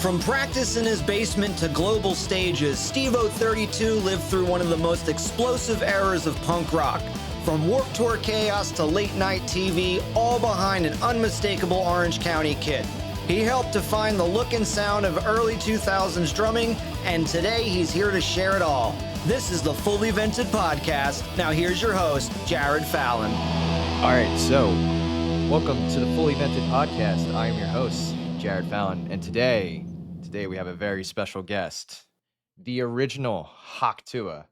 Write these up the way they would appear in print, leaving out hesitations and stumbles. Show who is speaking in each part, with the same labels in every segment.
Speaker 1: From practice in his basement to global stages, STEVO 32 lived through one of the most explosive eras of punk rock. From Warped Tour chaos to late night TV, all behind an unmistakable Orange County kid. He helped define the look and sound of early 2000s drumming, and today he's here to share it all. This is the Fully Vented Podcast. Now here's your host, Jared Fallon.
Speaker 2: All right, so welcome to the Fully Vented Podcast. I am your host, Jared Fallon, and today we have a very special guest, the original Hawk Tua,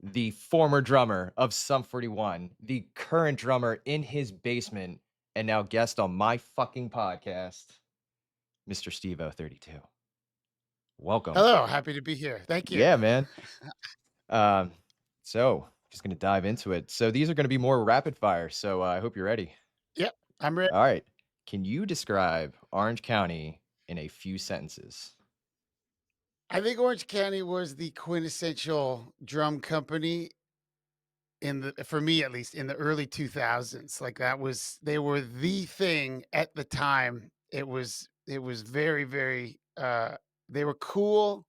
Speaker 2: the former drummer of Sum 41, the current drummer in his basement, and now guest on my fucking podcast, Mr. STEVO 32. Welcome.
Speaker 3: Hello, happy to be here. Thank you.
Speaker 2: Yeah, man. So just gonna dive into it. So these are gonna be more rapid fire. So I hope you're ready.
Speaker 3: Yep, I'm ready.
Speaker 2: All right. Can you describe Orange County in a few sentences?
Speaker 3: I think Orange County was the quintessential drum company for me at least, in the early 2000s. Like they were the thing at the time. It was very, very, they were cool.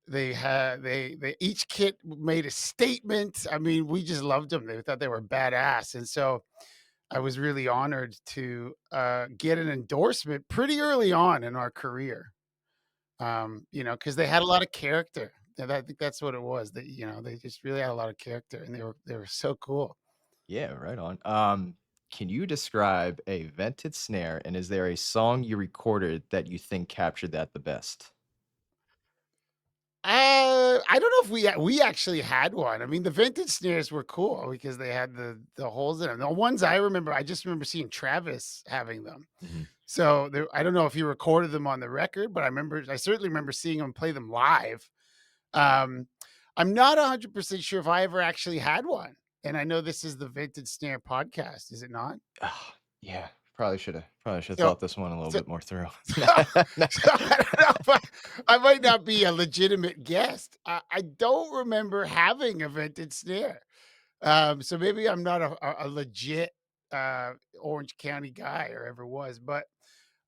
Speaker 3: They each kit made a statement. I mean, we just loved them. They thought they were badass. And so I was really honored to get an endorsement pretty early on in our career. Because they had a lot of character. And I think that's what it was. That they just really had a lot of character, and they were so cool.
Speaker 2: Yeah, right on. Can you describe a vented snare, and is there a song you recorded that you think captured that the best?
Speaker 3: I don't know if we actually had one. I mean, the vintage snares were cool because they had the holes in them. The ones I remember, I just remember seeing Travis having them.
Speaker 2: Mhm.
Speaker 3: So I don't know if he recorded them on the record, but I certainly remember seeing him play them live. Um, I'm not 100% sure if I ever actually had one. And I know this is the Vintage Snare podcast, is it not?
Speaker 2: Yeah, probably should have
Speaker 3: So,
Speaker 2: thought this one a little
Speaker 3: so,
Speaker 2: bit more through.
Speaker 3: so, so I don't know if I might not be a legitimate guest. I don't remember having a vintage snare. So maybe I'm not a legit Orange County guy or ever was, but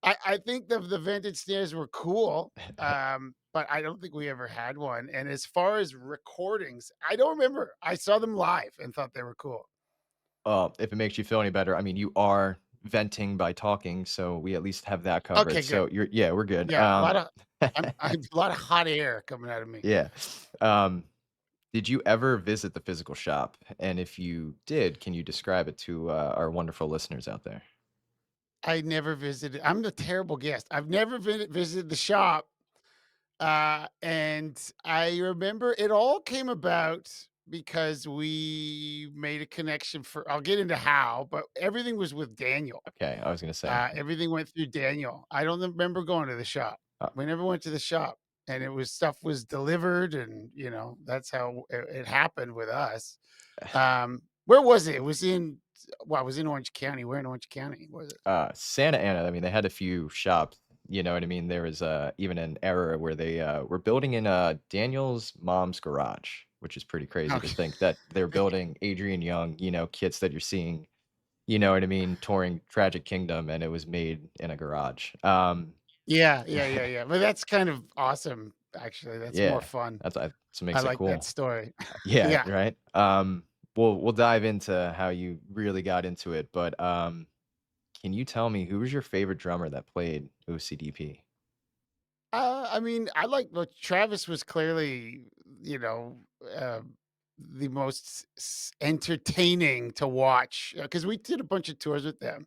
Speaker 3: I think the vintage snares were cool. But I don't think we ever had one. And as far as recordings, I don't remember. I saw them live and thought they were cool.
Speaker 2: If it makes you feel any better, I mean, you are venting by talking, so we at least have that covered.
Speaker 3: Okay,
Speaker 2: So
Speaker 3: good.
Speaker 2: we're good.
Speaker 3: Yeah, a lot of hot air coming out of me.
Speaker 2: Yeah. Did you ever visit the physical shop? And if you did, can you describe it to our wonderful listeners out there?
Speaker 3: I never visited. I'm the terrible guest. I've never visited the shop. And I remember it all came about because we made a connection I'll get into how, but everything was with Daniel.
Speaker 2: Okay, I was gonna say.
Speaker 3: Everything went through Daniel. I don't remember going to the shop.
Speaker 2: Uh,
Speaker 3: We never went to the shop, and stuff was delivered, and that's how it happened with us. Where was it? It was in Orange County. Where in Orange County was it?
Speaker 2: Santa Ana, I mean, they had a few shops, you know what I mean? There was even an era where they were building in Daniel's mom's garage, which is pretty crazy to
Speaker 3: Okay.
Speaker 2: think that they're building Adrian Young, kits that you're seeing, you know what I mean, touring Tragic Kingdom, and it was made in a garage.
Speaker 3: Yeah. But that's kind of awesome, actually. That's more
Speaker 2: Yeah,
Speaker 3: fun.
Speaker 2: that's what
Speaker 3: I
Speaker 2: makes it
Speaker 3: like that
Speaker 2: cool.
Speaker 3: story.
Speaker 2: Yeah,
Speaker 3: Yeah.
Speaker 2: right. We'll dive into how you really got into it, but can you tell me who was your favorite drummer that played O.C.D.P?
Speaker 3: I mean, Travis was clearly, uh, the most entertaining to watch because we did a bunch of tours with them.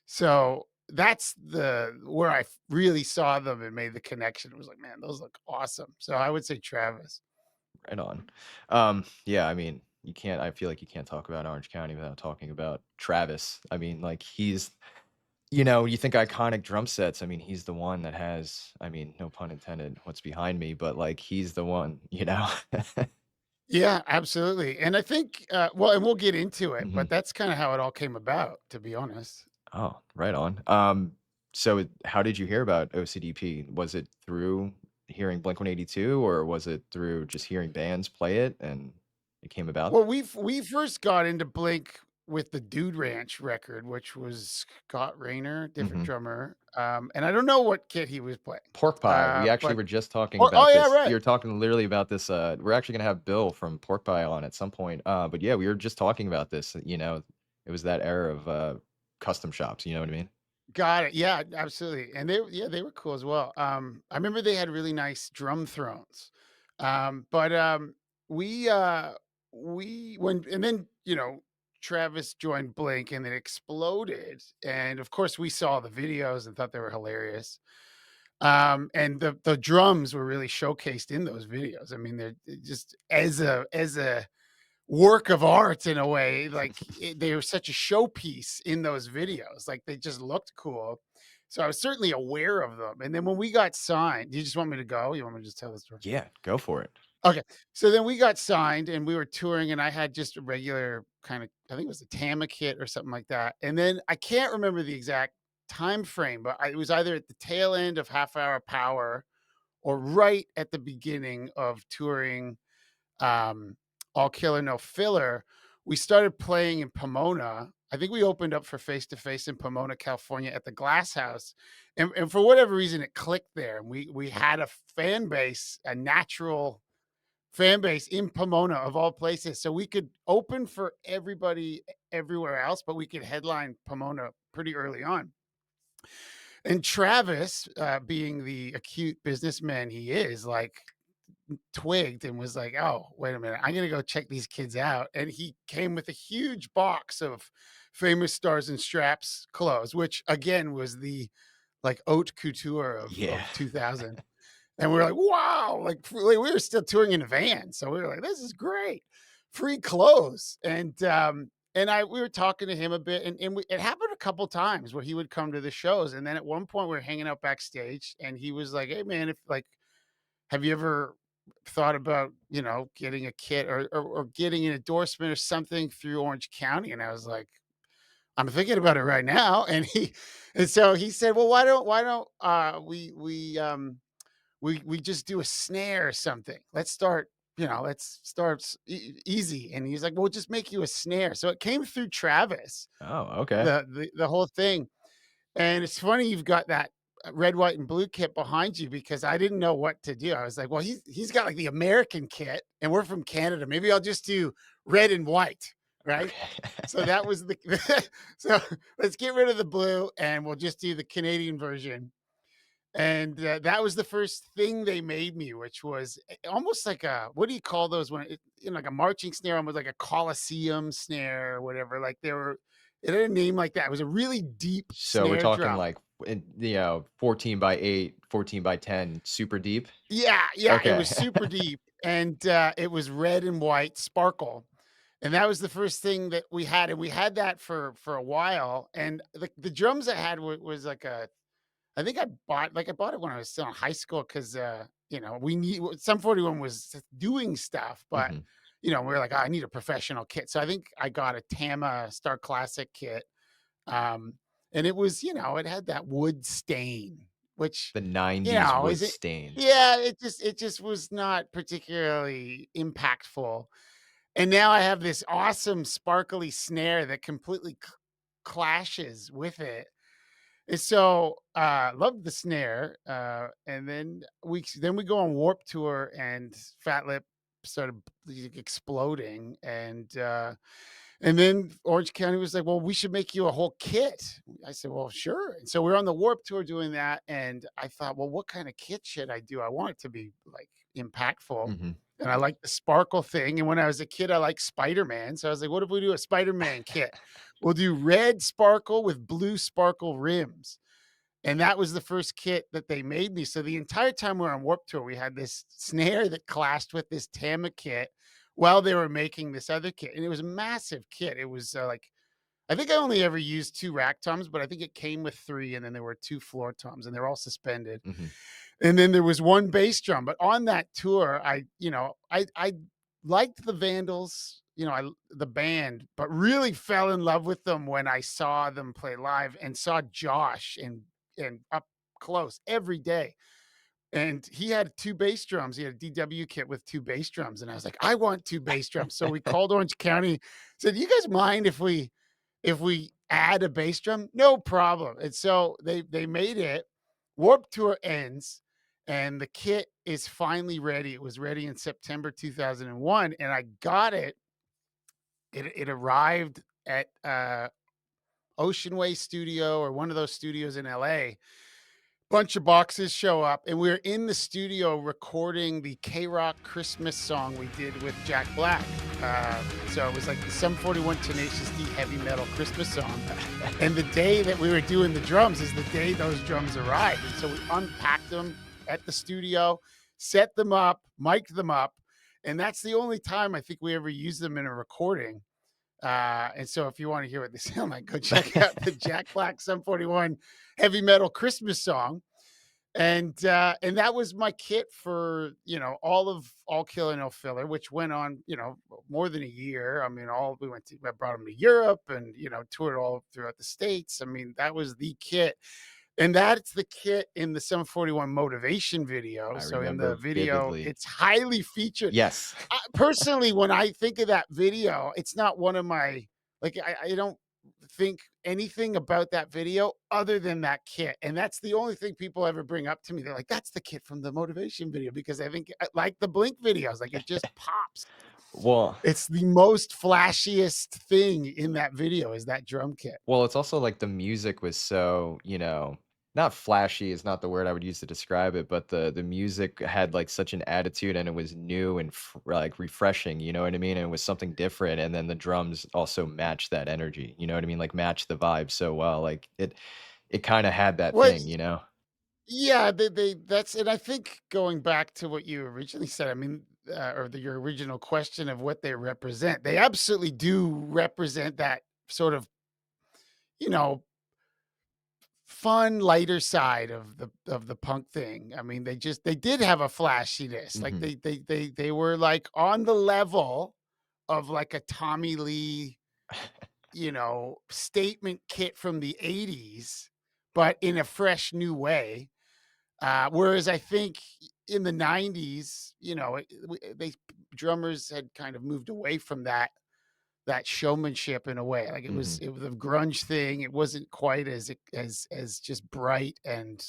Speaker 3: So that's where I really saw them and made the connection. It was like, man, those look awesome. So I would say Travis.
Speaker 2: Right on. Yeah, I mean, I feel like you can't talk about Orange County without talking about Travis. I mean, like he's, you think iconic drum sets. I mean, he's the one that has, I mean, no pun intended, what's behind me, but like he's the one.
Speaker 3: Yeah, absolutely. And I think, and we'll get into it,
Speaker 2: Mhm.
Speaker 3: but that's kind of how it all came about, to be honest.
Speaker 2: Oh, right on. So how did you hear about O.C.D.P? Was it through hearing Blink-182, or was it through just hearing bands play it and it came about?
Speaker 3: Well, we first got into Blink with the Dude Ranch record, which was Scott Rayner, different
Speaker 2: Mhm.
Speaker 3: drummer, and I don't know what kit he was playing,
Speaker 2: Pork pie. We actually
Speaker 3: but
Speaker 2: were just talking
Speaker 3: oh,
Speaker 2: about
Speaker 3: yeah,
Speaker 2: this.
Speaker 3: right.
Speaker 2: You're talking literally about this. We're actually gonna have Bill from Pork Pie on at some point. But yeah, we were just talking about this. It was that era of custom shops. You know what I mean?
Speaker 3: Got it. Yeah, absolutely. And they were cool as well. I remember they had really nice drum thrones. But we when and then Travis joined Blink and it exploded. And of course we saw the videos and thought they were hilarious. And the drums were really showcased in those videos. I mean, they're just as a work of art in a way. Like they were such a showpiece in those videos. Like they just looked cool. So I was certainly aware of them. And then when we got signed, do you just want me to go? You want me to just tell the story?
Speaker 2: Yeah, go for it.
Speaker 3: Okay. So then we got signed and we were touring and I had just a regular kind of, I think it was a Tama kit or something like that. And then I can't remember the exact time frame, but it was either at the tail end of Half Hour Power or right at the beginning of touring um, All Killer No Filler. We started playing in Pomona. I think we opened up for Face to Face in Pomona, California at the Glass House. And for whatever reason, it clicked there. And we had a fan base, a natural fan base in Pomona of all places. So we could open for everybody everywhere else, but we could headline Pomona pretty early on. And Travis, being the acute businessman he is, like twigged and was like, "Oh, wait a minute, I'm gonna go check these kids out." And he came with a huge box of Famous Stars and Straps clothes, which again was the like haute couture
Speaker 2: Yeah.
Speaker 3: of 2000. And we were like, "Wow!" Like we were still touring in a van, so we were like, "This is great, free clothes." And we were talking to him a bit, and it happened a couple times where he would come to the shows, and then at one point we were hanging out backstage, and he was like, "Hey man, if like have you ever thought about, getting a kit or getting an endorsement or something through Orange County?" And I was like, "I'm thinking about it right now." And so he said, "Well, why don't we just do a snare or something? Let's start easy." And he's like, "We'll just make you a snare." So it came through Travis,
Speaker 2: Oh, okay.
Speaker 3: the whole thing. And it's funny you've got that red, white, and blue kit behind you because I didn't know what to do. I was like, well, he's got like the American kit, and we're from Canada. Maybe I'll just do red and white, right? So
Speaker 2: Okay.
Speaker 3: that was the so let's get rid of the blue and we'll just do the Canadian version. And that was the first thing they made me, which was almost like a what do you call those like a marching snare, almost like a Coliseum snare or whatever. Like it had a name like that. It was a really deep
Speaker 2: So we're
Speaker 3: snare
Speaker 2: talking
Speaker 3: drum.
Speaker 2: like 14 by 8, 14 by 10, super deep.
Speaker 3: Yeah, yeah, it
Speaker 2: Okay.
Speaker 3: was super deep, and, it was red and white sparkle, and that was the first thing that we had, and we had that for a while, and the drums I had was like a I think I bought it when I was still in high school 'cause, we need some 41 was doing stuff, but,
Speaker 2: Mhm.
Speaker 3: we were like, "Oh, I need a professional kit," so I think I got a Tama Star Classic kit. Um, and it was, it had that wood stain, which,
Speaker 2: The 90s
Speaker 3: is
Speaker 2: wood
Speaker 3: it
Speaker 2: stain.
Speaker 3: yeah, it just was not particularly impactful. And now I have this awesome sparkly snare that completely clashes with it. And so, love the snare. And then we go on Warp Tour and Fat Lip started exploding and then Orange County was like, "Well, we should make you a whole kit." I said, "Well, sure." And so we're on the Warp Tour doing that, and I thought, "Well, what kind of kit should I do? I want it to be like impactful."
Speaker 2: Mhm.
Speaker 3: And I like the sparkle thing. And when I was a kid, I liked Spider-Man. So I was like, what if we do a Spider-Man kit? We'll do red sparkle with blue sparkle rims. And that was the first kit that they made me. So the entire time we were on Warp Tour, we had this snare that clashed with this Tama kit while they were making this other kit. And it was a massive kit. It was like, I think I only ever used two rack toms, but I think it came with three. And then there were two floor toms and they're all suspended.
Speaker 2: Mhm.
Speaker 3: And then there was one bass drum. But on that tour, I liked the Vandals, the band, but really fell in love with them when I saw them play live and saw Josh and up close every day. and he had 2 bass drums. He had a DW kit with 2 bass drums, and I was like, "I want 2 bass drums." So we called Orange County, said, "You guys mind if we add a bass drum?" "No problem." And so they made it. Warped Tour ends, and the kit is finally ready. It was ready in September 2001, and I got it. It arrived at, Ocean Way Studio or one of those studios in LA. Bunch of boxes show up, and we're in the studio recording the K-Rock Christmas song we did with Jack Black. So it was like the Sum 41 Tenacious D heavy metal Christmas song. And the day that we were doing the drums is the day those drums arrived. And so we unpacked them at the studio, set them up, mic'd them up, and that's the only time I think we ever used them in a recording. And so if you want to hear what they sound like, go check out the Jack Black Sum 41 heavy metal Christmas song. And that was my kit for, All Killer No Filler, which went on, more than a year. I mean, I brought them to Europe and, toured all throughout the States. I mean, that was the kit. And that's the kit in the Sum 41 motivation video.
Speaker 2: I
Speaker 3: So in the
Speaker 2: remember
Speaker 3: video,
Speaker 2: vividly.
Speaker 3: it's highly featured.
Speaker 2: Yes.
Speaker 3: Personally, when I think of that video, it's not one of my like, I don't think anything about that video other than that kit, and that's the only thing people ever bring up to me. They're like, "That's the kit from the motivation video," because I think, like the Blink videos, like, it just pops.
Speaker 2: Well,
Speaker 3: It's the most flashiest thing in that video is that drum kit.
Speaker 2: it's also like the music was so, not flashy is not the word I would use to describe it, but the music had like such an attitude and it was new and like refreshing, you know what I mean? And it was something different. And then the drums also matched that energy, you know what I mean? Like matched the vibe so well. Like it kind of had that
Speaker 3: Well,
Speaker 2: thing, you know?
Speaker 3: yeah, they that's and I think going back to what you originally said, I mean, your original question of what they represent, they absolutely do represent that sort of, you know, fun, lighter side of the punk thing. I mean, they did have a flashiness. Like
Speaker 2: Hmm.
Speaker 3: they were like on the level of like a Tommy Lee, statement kit from the 80s, but in a fresh new way. Whereas I think in the 90s, they drummers had kind of moved away from that showmanship in a way. Like
Speaker 2: Hmm.
Speaker 3: it was a grunge thing. It wasn't quite as just bright and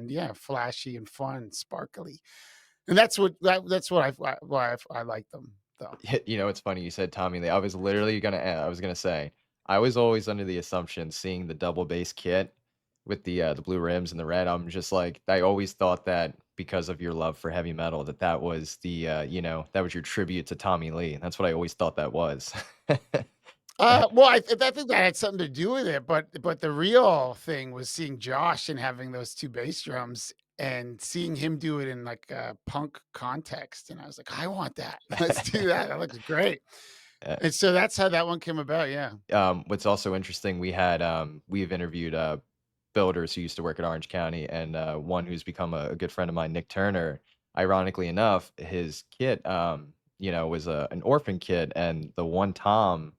Speaker 3: yeah, flashy and fun, sparkly. And that's what I like them though.
Speaker 2: You know, it's funny you said Tommy Lee. I was literally I was gonna say, I was always under the assumption seeing the double bass kit with the blue rims and the red. I'm just like, I always thought that because of your love for heavy metal, that was that was your tribute to Tommy Lee. That's what I always thought that was.
Speaker 3: Well, I think that had something to do with it, but the real thing was seeing Josh and having those 2 bass drums and seeing him do it in like a punk context, and I was like, "I want that. Let's do that. That looks great."
Speaker 2: Uh,
Speaker 3: And so that's how that one came about, yeah.
Speaker 2: what's also interesting, we've interviewed builders who used to work at Orange County, and one who's become a good friend of mine, Nick Turner. Ironically enough, his kit, was an orphan kit, and the one tom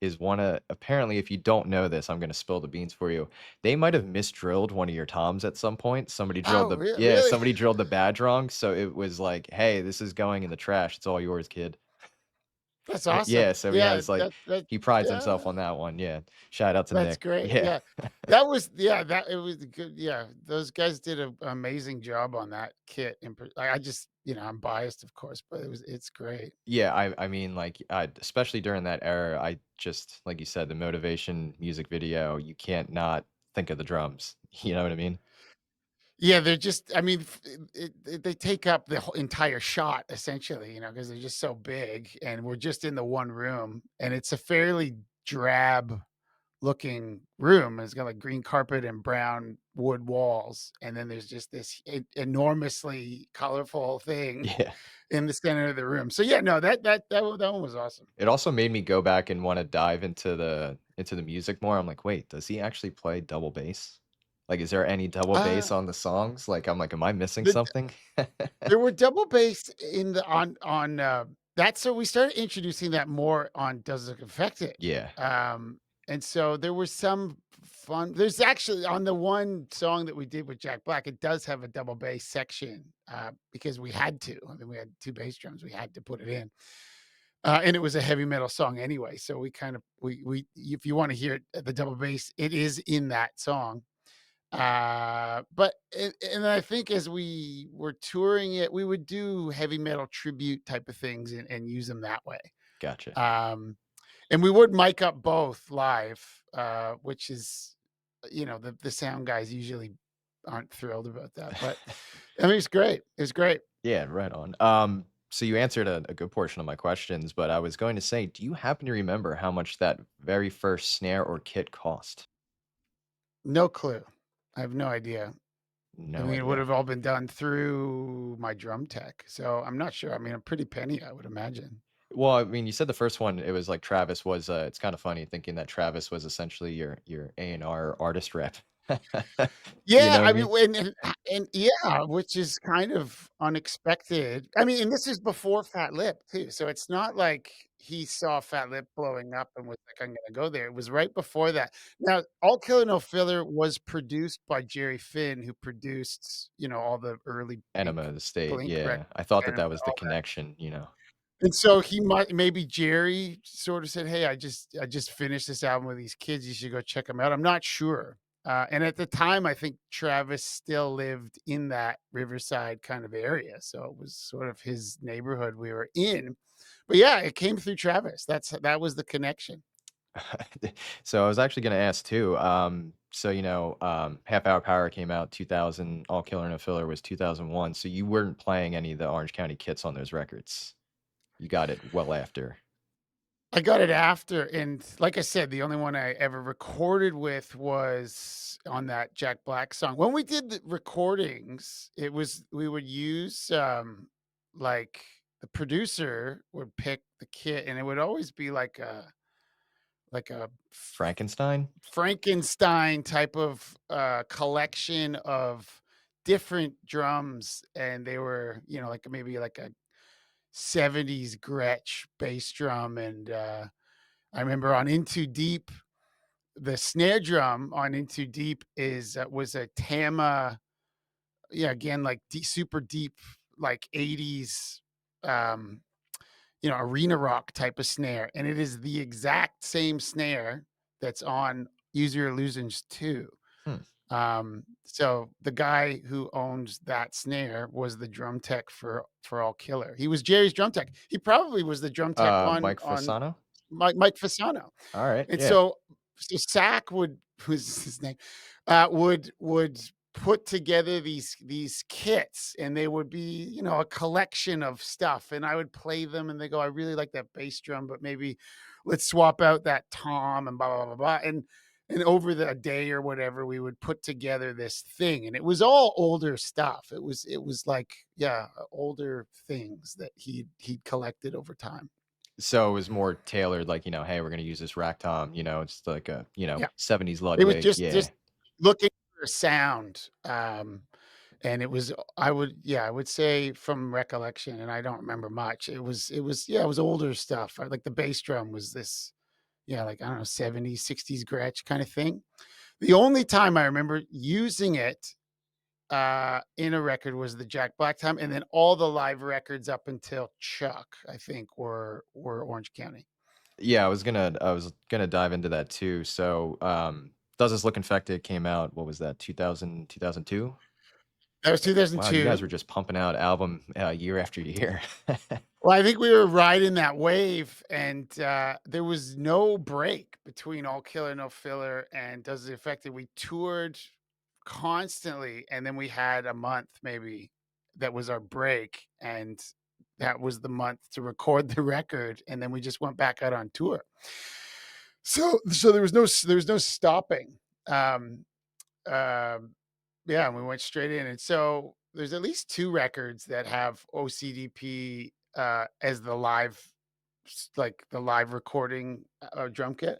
Speaker 2: is one of apparently, if you don't know this, I'm gonna spill the beans for you. They might have misdrilled one of your toms at some point.
Speaker 3: Oh, really?
Speaker 2: Somebody drilled the badge wrong, so it was like, "Hey, this is going in the trash. It's all yours, kid."
Speaker 3: That's
Speaker 2: Yeah,
Speaker 3: awesome.
Speaker 2: so he
Speaker 3: Yeah,
Speaker 2: has like
Speaker 3: that
Speaker 2: he prides himself
Speaker 3: yeah,
Speaker 2: on that one. Yeah. Shout out to
Speaker 3: that's
Speaker 2: Nick.
Speaker 3: great,
Speaker 2: Yeah.
Speaker 3: yeah. That was yeah, that it was good yeah, those guys did an amazing job on that kit in par I just I'm biased, of course, but it's great.
Speaker 2: Yeah, I mean, like, especially during that era, I just like you said, the Motivation music video, you can't not think of the drums. You know what I mean?
Speaker 3: Yeah, they're just I mean, they take up the whole entire shot essentially, because 'cause they're just so big, and we're just in the one room, and it's a fairly drab looking room. It's got, like, green carpet and brown wood walls, and then there's just this enormously colorful thing
Speaker 2: Yeah.
Speaker 3: in the center of the room. So, yeah, no, that one was awesome.
Speaker 2: It also made me go back and wanna dive into the music more. I'm like, "Wait, does he actually play double bass? Like, is there any double
Speaker 3: Uh,
Speaker 2: bass on the songs?" Like, I'm like, "Am I missing
Speaker 3: the
Speaker 2: something?"
Speaker 3: There were double bass in the on, that so we started introducing that more on Does It Affect It?
Speaker 2: Yeah.
Speaker 3: Um, And so there was some fun there's actually on the one song that we did with Jack Black, it does have a double bass section, because we had to. I mean, we had 2 bass drums, we had to put it in. And it was a heavy metal song anyway, so we kind of we if you wanna hear it, the double bass, it is in that song. But and I think as we were touring it, we would do heavy metal tribute type of things and use them that way.
Speaker 2: Gotcha.
Speaker 3: Um, and we would mic up both live, which is, the sound guys usually aren't thrilled about that, but I mean, it's great. It's great.
Speaker 2: Yeah, right on. So you answered a good portion of my questions, but I was going to say, do you happen to remember how much that very first snare or kit cost?
Speaker 3: No clue. I have no idea. I
Speaker 2: No
Speaker 3: mean, it would
Speaker 2: idea.
Speaker 3: have all been done through my drum tech, so I'm not sure. I mean, a pretty penny, I would imagine.
Speaker 2: Well, I mean, you said the first one, it was like Travis was, it's kind of funny thinking that Travis was essentially your A&R artist rep. You
Speaker 3: Yeah,
Speaker 2: know what
Speaker 3: I
Speaker 2: I
Speaker 3: mean,
Speaker 2: mean?
Speaker 3: and yeah, which is kind of unexpected. I mean, and this is before Fat Lip too, so it's not like he saw Fat Lip blowing up and was like, "I'm gonna go there." It was right before that. Now, All Killer No Filler was produced by Jerry Finn, who produced, all the early
Speaker 2: Enema of the State,
Speaker 3: Blink records,
Speaker 2: yeah. I thought that
Speaker 3: and
Speaker 2: that was the
Speaker 3: all that.
Speaker 2: connection, you know?
Speaker 3: And so he might maybe Jerry sort of said, "Hey, I just finished this album with these kids. You should go check them out." I'm not sure. And at the time, I think Travis still lived in that Riverside kind of area, so it was sort of his neighborhood we were in. But yeah, it came through Travis. That was the connection.
Speaker 2: So I was actually gonna ask too, so, Half Hour Power came out 2000, All Killer No Filler was 2001, so you weren't playing any of the Orange County kits on those records. You got it well after.
Speaker 3: I got it after, and like I said, the only one I ever recorded with was on that Jack Black song. When we did the recordings, it was we would use, like, the producer would pick the kit, and it would always be like a
Speaker 2: Frankenstein?
Speaker 3: Frankenstein type of, collection of different drums, and they were, like, maybe like a '70s Gretsch bass drum, and, I remember on Into Deep, the snare drum on Into Deep was a Tama, yeah, again, like super deep, like '80s, um, arena rock type of snare, and it is the exact same snare that's on Use Your Illusions 2.
Speaker 2: Hmm.
Speaker 3: So the guy who owns that snare was the drum tech for All Killer. He was Jerry's drum tech. He probably was the drum tech
Speaker 2: Mike
Speaker 3: on
Speaker 2: Fasano?
Speaker 3: Mike Fasano.
Speaker 2: Alright,
Speaker 3: And
Speaker 2: yeah.
Speaker 3: so Sack would who's his name, would put together these kits, and they would be, a collection of stuff, and I would play them, and they go, "I really like that bass drum, but maybe let's swap out that tom," and blah, blah, blah, blah, and over the day or whatever, we would put together this thing, and it was all older stuff. It was like, yeah, older things that he'd collected over time.
Speaker 2: So it was more tailored, like, "Hey, we're gonna use this rack tom," it's like a,
Speaker 3: Yeah.
Speaker 2: '70s
Speaker 3: It was
Speaker 2: Ludwig,
Speaker 3: just
Speaker 2: yeah.
Speaker 3: looking for a sound, and it was I would say from recollection, and I don't remember much, it was older stuff, like the bass drum was this, yeah, like, I don't know, '70s, '60s Gretsch kinda thing. The only time I remember using it, in a record was the Jack Black time, and then all the live records up until Chuck, I think, were Orange County.
Speaker 2: Yeah, I was gonna dive into that too. So, Does This Look Infected came out, what was that, 2000, 2002?
Speaker 3: That was
Speaker 2: Wow, you guys
Speaker 3: 2002.
Speaker 2: were just pumping out album, year after year.
Speaker 3: Well, I think we were riding that wave, and, there was no break between All Killer No Filler and Does It Affect It. We toured constantly, and then we had a month maybe that was our break, and that was the month to record the record, and then we just went back out on tour. So there was no stopping. Um, um, yeah, and we went straight in, and so there's at least 2 records that have OCDP, as the like, the live recording, drum kit.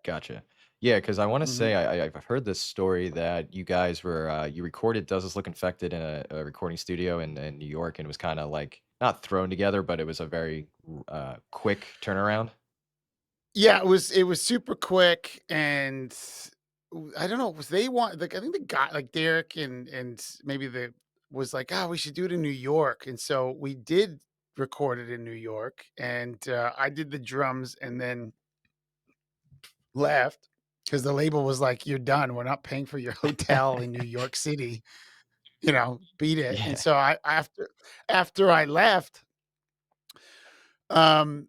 Speaker 2: Gotcha. Yeah, because I wanna
Speaker 3: Mhm.
Speaker 2: say I've heard this story that you guys were, you recorded Does This Look Infected in a recording studio in New York, and it was kinda, like, not thrown together, but it was a very quick turnaround?
Speaker 3: Yeah, it was super quick, and I don't know, was they want like I think the guy like Derek and maybe the was like, "Oh, we should do it in New York." And so we did record it in New York, and I did the drums and then left because the label was like, "You're done. We're not paying for your hotel in New York City. Beat it." And
Speaker 2: Yeah.
Speaker 3: so I after I left, um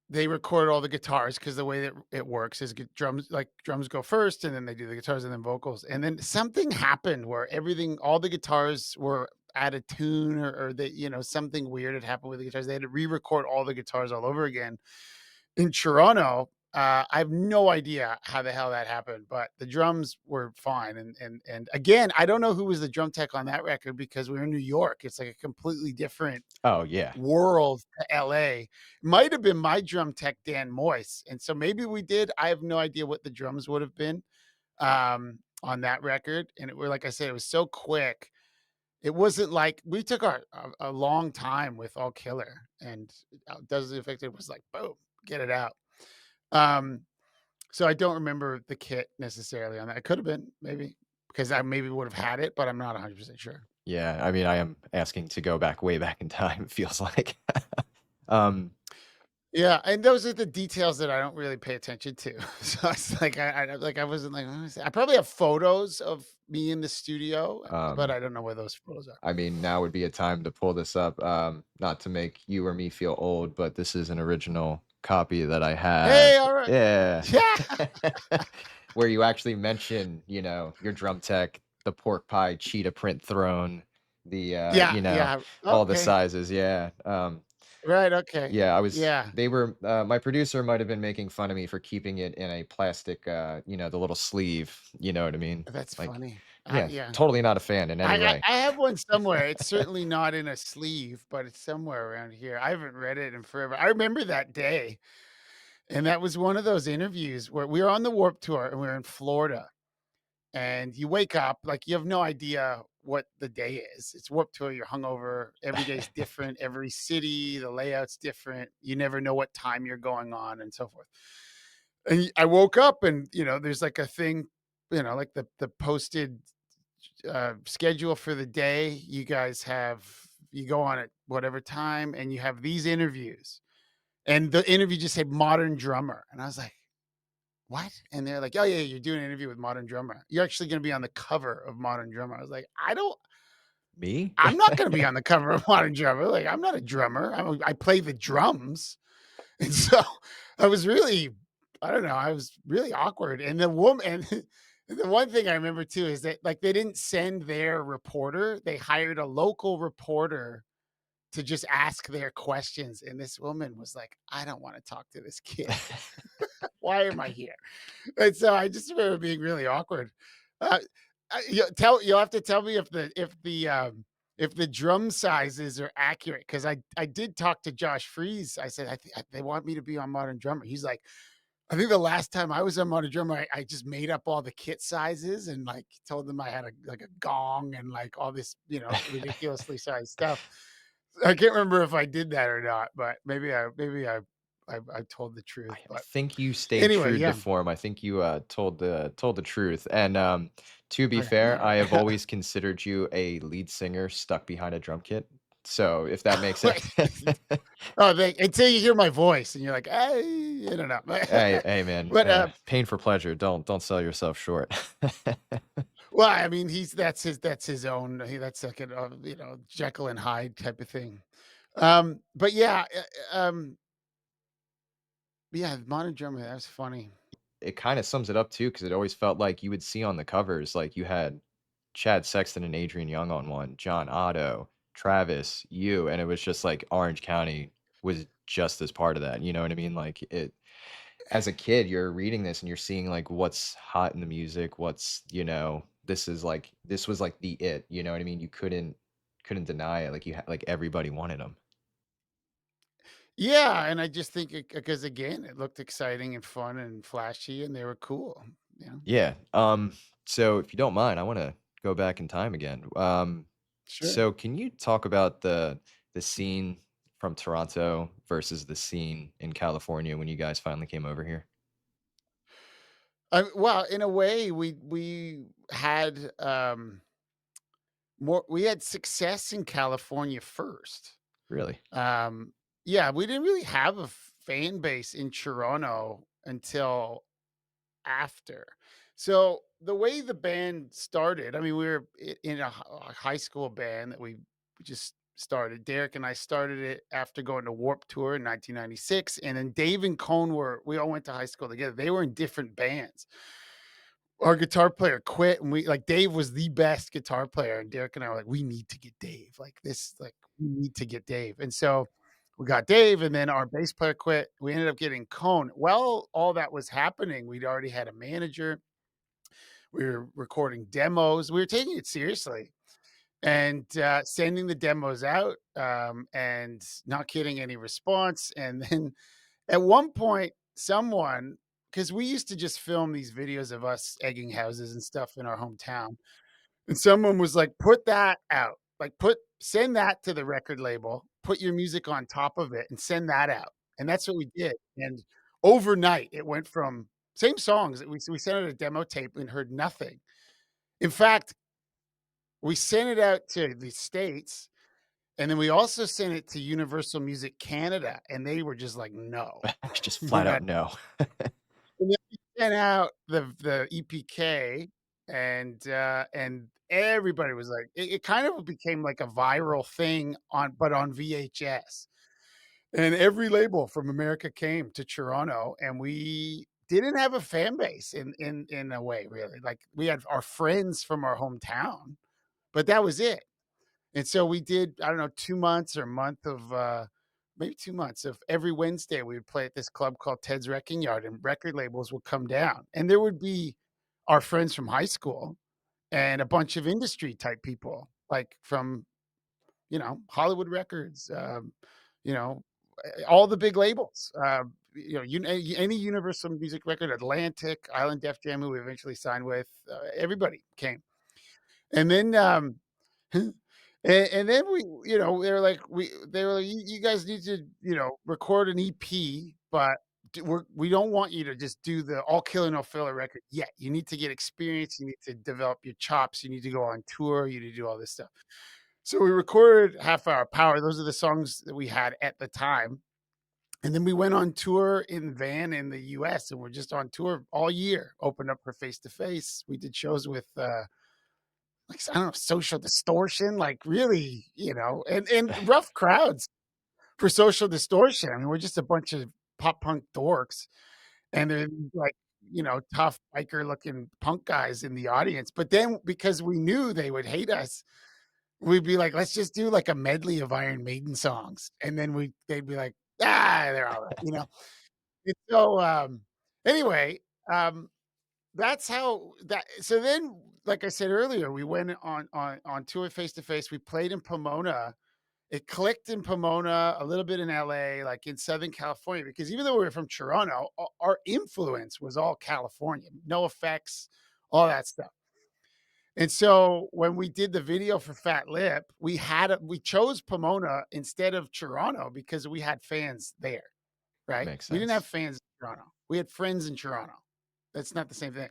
Speaker 3: they record all the guitars because the way that it works is drums go first, and then they do the guitars and then vocals. And then something happened where all the guitars were out of tune, or that, something weird had happened with the guitars. They had to re-record all the guitars all over again in Toronto. I have no idea how the hell that happened, but the drums were fine. And again, I don't know who was the drum tech on that record because we were in New York. It's like a completely different
Speaker 2: Oh yeah.
Speaker 3: world to LA. Might have been my drum tech, Dan Moyce. And so maybe we did. I have no idea what the drums would have been on that record. And it were like I said, it was so quick. It wasn't like we took a long time with All Killer, and Does the Effect, it was like boom, get it out. Um, so I don't remember the kit necessarily on that. It could have been maybe because I maybe would have had it, but I'm not 100% sure.
Speaker 2: Yeah. I mean, I am asking to go back way back in time, it feels like. um,
Speaker 3: Yeah, and those are the details that I don't really pay attention to. So it's like I wasn't like, "Let me see." I probably have photos of me in the studio, but
Speaker 2: um,
Speaker 3: I don't know where those photos are.
Speaker 2: I mean, now would be a time to pull this up. Not to make you or me feel old, but this is an original copy that I have.
Speaker 3: Hey, all right.
Speaker 2: Yeah.
Speaker 3: Yeah.
Speaker 2: Where you actually mention, your drum tech, the pork pie cheetah print throne,
Speaker 3: Yeah, yeah.
Speaker 2: all the
Speaker 3: Okay.
Speaker 2: sizes. Yeah.
Speaker 3: Right, okay.
Speaker 2: Yeah,
Speaker 3: Yeah,
Speaker 2: they were, my producer might have been making fun of me for keeping it in a plastic, the little sleeve, you know what I mean?
Speaker 3: that's
Speaker 2: Like,
Speaker 3: funny.
Speaker 2: yeah,
Speaker 3: Yeah.
Speaker 2: totally not a fan in any way.
Speaker 3: I have one somewhere. It's certainly not in a sleeve, but it's somewhere around here. I haven't read it in forever. I remember that day, and that was one of those interviews where we were on the Warp Tour, and we were in Florida. And you wake up like you have no idea what the day is. It's Warped Tour, you're hungover, every day's different, every city, the layout's different. You never know what time you're going on and so forth. And I woke up and, there's like a thing, like the posted schedule for the day. You go on at whatever time and you have these interviews. And the interview just said modern drummer. And I was like, what? And they're like, "Oh, yeah, you're doing an interview with Modern Drummer. You're actually gonna be on the cover of Modern Drummer." I was like,
Speaker 2: Me?
Speaker 3: I'm not gonna be on the cover of Modern Drummer. Like, I'm not a drummer. I play the drums." And so I was really, I don't know, I was really awkward. And the woman and the one thing I remember too is that, like, they didn't send their reporter. They hired a local reporter to just ask their questions. And this woman was like, "I don't wanna talk to this kid. Why am I here?" And so I just remember being really awkward. Uh, you'll have to tell me if the drum sizes are accurate because I did talk to Josh Freeze. I said they want me to be on Modern Drummer. He's like, I think the last time I was on Modern Drummer, I just made up all the kit sizes and like told them I had a gong and like all this ridiculously sized stuff. I can't remember if I did that or not, but maybe I told the
Speaker 2: I
Speaker 3: truth. But
Speaker 2: think you stayed
Speaker 3: anyway,
Speaker 2: true to
Speaker 3: yeah.
Speaker 2: form. I think you, told the truth, and, to be
Speaker 3: Okay,
Speaker 2: fair, I have
Speaker 3: alright.
Speaker 2: always considered you a lead singer stuck behind a drum kit, so if that makes it.
Speaker 3: Wait. Oh, they until you hear my voice and you're like, I don't know."
Speaker 2: Hey, man,
Speaker 3: But,
Speaker 2: pain for pleasure, don't sell yourself short.
Speaker 3: well, I mean, that's his own that's like a, Jekyll and Hyde type of thing. But yeah, yeah, Modern Germany, that was funny.
Speaker 2: It kinda sums it up too, because it always felt like you would see on the covers, like, you had Chad Sexton and Adrian Young on one, John Otto, Travis, you, and it was just like Orange County was just as part of that, you know what I mean? Like, it as a kid, you're reading this and you're seeing, like, what's hot in the music, this was like the it, you know what I mean? You couldn't deny it, like, like, everybody wanted them.
Speaker 3: Yeah, and I just think because again, it looked exciting and fun and flashy, and they were cool, you know?
Speaker 2: Yeah, so if you don't mind, I wanna go back in time again.
Speaker 3: Sure.
Speaker 2: So can you talk about the scene from Toronto versus the scene in California when you guys finally came over here?
Speaker 3: Well, in a way, we had more. We had success in California first.
Speaker 2: Really?
Speaker 3: Um, yeah, we didn't really have a fan base in Toronto until after. So the way the band started, I mean, we were in a high school band that we just started. Derek and I started it after going to Warp Tour in 1996, and then Dave and Cone were. We all went to high school together. They were in different bands. Our guitar player quit, and we like Dave was the best guitar player, and Derek and I were like, we need to get Dave. Like this, like we need to get Dave. And so we got Dave, and then our bass player quit. We ended up getting Cone. Well, all that was happening. We'd already had a manager. We were recording demos. We were taking it seriously and sending the demos out and not getting any response. And then at one point, someone, because we used to just film these videos of us egging houses and stuff in our hometown, and someone was like, "Put that out. Like, send that to the record label. Put your music on top of it, and send that out." And that's what we did. And overnight, it went from same songs. We sent out a demo tape and heard nothing. In fact, we sent it out to the states, and then we also sent it to Universal Music Canada, and they were just like, "No."
Speaker 2: Just
Speaker 3: We
Speaker 2: flat out
Speaker 3: got
Speaker 2: no.
Speaker 3: and then we sent out the EPK, and everybody was like it kind of became like a viral thing on VHS. And every label from America came to Toronto, and we didn't have a fan base in a way, really. Like, we had our friends from our hometown, but that was it. And so we did, I don't know, 2 months or a month of, maybe 2 months of every Wednesday, we would play at this club called Ted's Wrecking Yard, and record labels would come down. And there would be our friends from high school and a bunch of industry type people, like from, Hollywood Records, you know, all the big labels, any Universal Music Record, Atlantic, Island Def Jam, who we eventually signed with, everybody came. And then, and then they were like, "You guys need to, record an EP, but we don't want you to just do the all killer no filler record yet. You need to get experience. You need to develop your chops. You need to go on tour. You need to do all this stuff." So we recorded Half Hour Power. Those are the songs that we had at the time. And then we went on tour in van in the US, and we're just on tour all year, opened up for Face to Face. We did shows with like, I don't know, Social Distortion, like really, and rough crowds for Social Distortion. I mean, we're just a bunch of pop punk dorks, and they're like, tough biker looking punk guys in the audience. But then because we knew they would hate us, we'd be like, let's just do like a medley of Iron Maiden songs. And then they'd be like, they're all right. And so anyway, that's how that so then, like I said earlier, we went on tour Face to Face. We played in Pomona. It clicked in Pomona, a little bit in LA, like in Southern California, because even though we were from Toronto, our influence was all California, no effects, all that stuff. And so when we did the video for Fat Lip, we chose Pomona instead of Toronto because we had fans there, right?
Speaker 2: Makes
Speaker 3: We didn't have
Speaker 2: sense.
Speaker 3: fans in Toronto. We had friends in Toronto. That's not the same thing.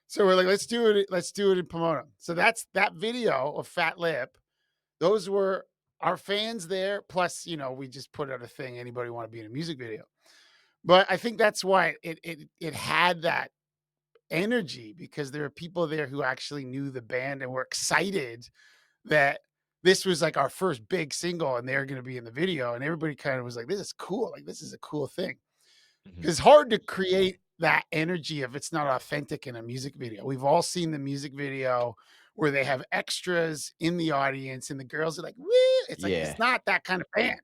Speaker 3: So we're like, let's do it in Pomona. So that's that video of Fat Lip. Those were our fans there. Plus, we just put out a thing. Anybody want to be in a music video? But I think that's why it had that energy, because there are people there who actually knew the band and were excited that this was like our first big single and they're going to be in the video. And everybody kind of was like, this is cool. Like, this is a cool thing.
Speaker 2: Mhm.
Speaker 3: It's hard to create that energy if it's not authentic in a music video. We've all seen the music video where they have extras in the audience and the girls are like, woo! It's like,
Speaker 2: Yeah.
Speaker 3: it's not that kind of band,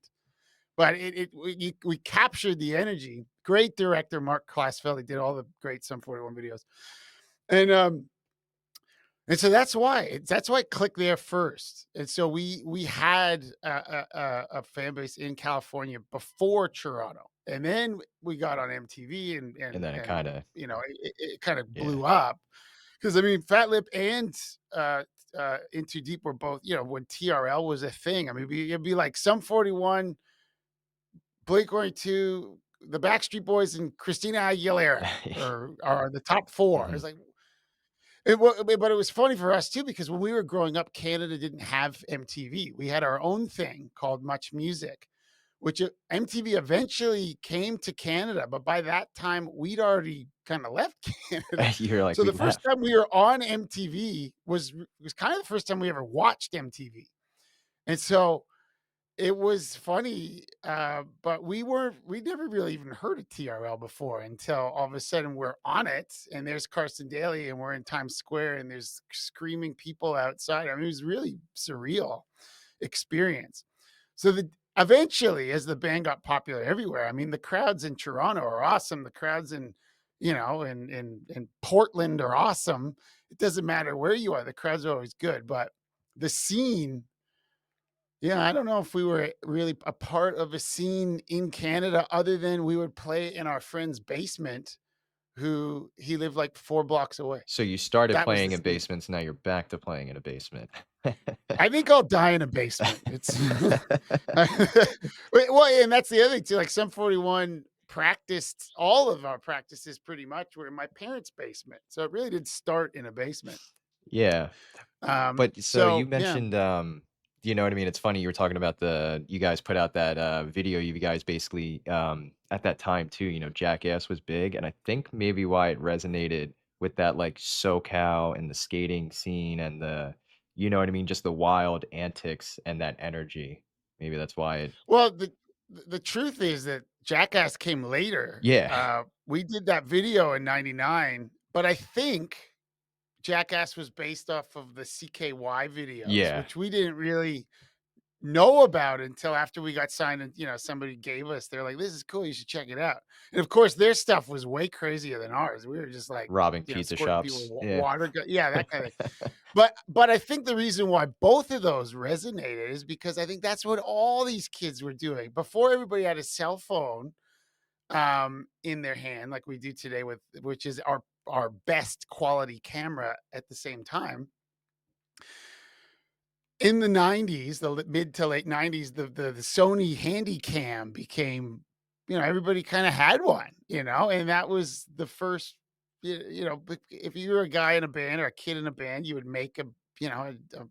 Speaker 3: but we captured the energy. Great director, Mark Klasfeld. He did all the great Sum 41 videos. And so that's why it clicked there first. And so we had a fan base in California before Toronto, and then we got on MTV, and
Speaker 2: And then it
Speaker 3: and
Speaker 2: kinda
Speaker 3: it kind of
Speaker 2: yeah.
Speaker 3: blew up, because I mean, Fat Lip and Into Deep were both, when TRL was a thing. I mean, it'd be like Sum 41 Blink-182, the Backstreet Boys, and Christina Aguilera are the top 4.
Speaker 2: Mhm.
Speaker 3: It's like but it was funny for us too because when we were growing up, Canada didn't have MTV. We had our own thing called Much Music, which MTV eventually came to Canada, but by that time we'd already kind of left Canada.
Speaker 2: You're like,
Speaker 3: So
Speaker 2: "We
Speaker 3: the first
Speaker 2: left."
Speaker 3: time we were on MTV was kind of the first time we ever watched MTV. And so it was funny, but we never really even heard of TRL before until all of a sudden we're on it, and there's Carson Daly, and we're in Times Square, and there's screaming people outside. I mean, it was really surreal experience. So eventually, as the band got popular everywhere, I mean, the crowds in Toronto are awesome. The crowds in, in Portland are awesome. It doesn't matter where you are; the crowds are always good. But the scene, yeah, I don't know if we were really a part of a scene in Canada other than we would play in our friend's basement, who he lived like 4 blocks away.
Speaker 2: So you started
Speaker 3: That was
Speaker 2: playing
Speaker 3: the
Speaker 2: in
Speaker 3: scene.
Speaker 2: basements, now you're back to playing in a basement.
Speaker 3: I think I'll die in a basement. It's well, and that's the other thing too, like Sum 41 practiced all of our practices pretty much were in my parents' basement. So it really did start in a basement.
Speaker 2: Yeah. But so you
Speaker 3: Yeah.
Speaker 2: mentioned, you know what I mean? It's funny you were talking about you guys put out that video. You guys basically at that time too. Jackass was big, and I think maybe why it resonated with that like SoCal and the skating scene and you know what I mean, just the wild antics and that energy. Maybe that's why it.
Speaker 3: Well, the truth is that Jackass came later.
Speaker 2: Yeah,
Speaker 3: We did that video in '99, but I think Jackass was based off of the CKY videos,
Speaker 2: yeah,
Speaker 3: which we didn't really know about until after we got signed and, somebody gave us they're like, "This is cool, you should check it out." And of course, their stuff was way crazier than ours. We were just like,
Speaker 2: robbing pizza
Speaker 3: squirting people with
Speaker 2: shops. Yeah,
Speaker 3: water gu yeah, that kinda thing. But I think the reason why both of those resonated is because I think that's what all these kids were doing. Before everybody had a cell phone, in their hand like we do today with which is our best quality camera at the same time. In the '90s, mid to late '90s, the Sony Handycam became, everybody kinda had one, and that was the first, if you were a guy in a band or a kid in a band, you would make a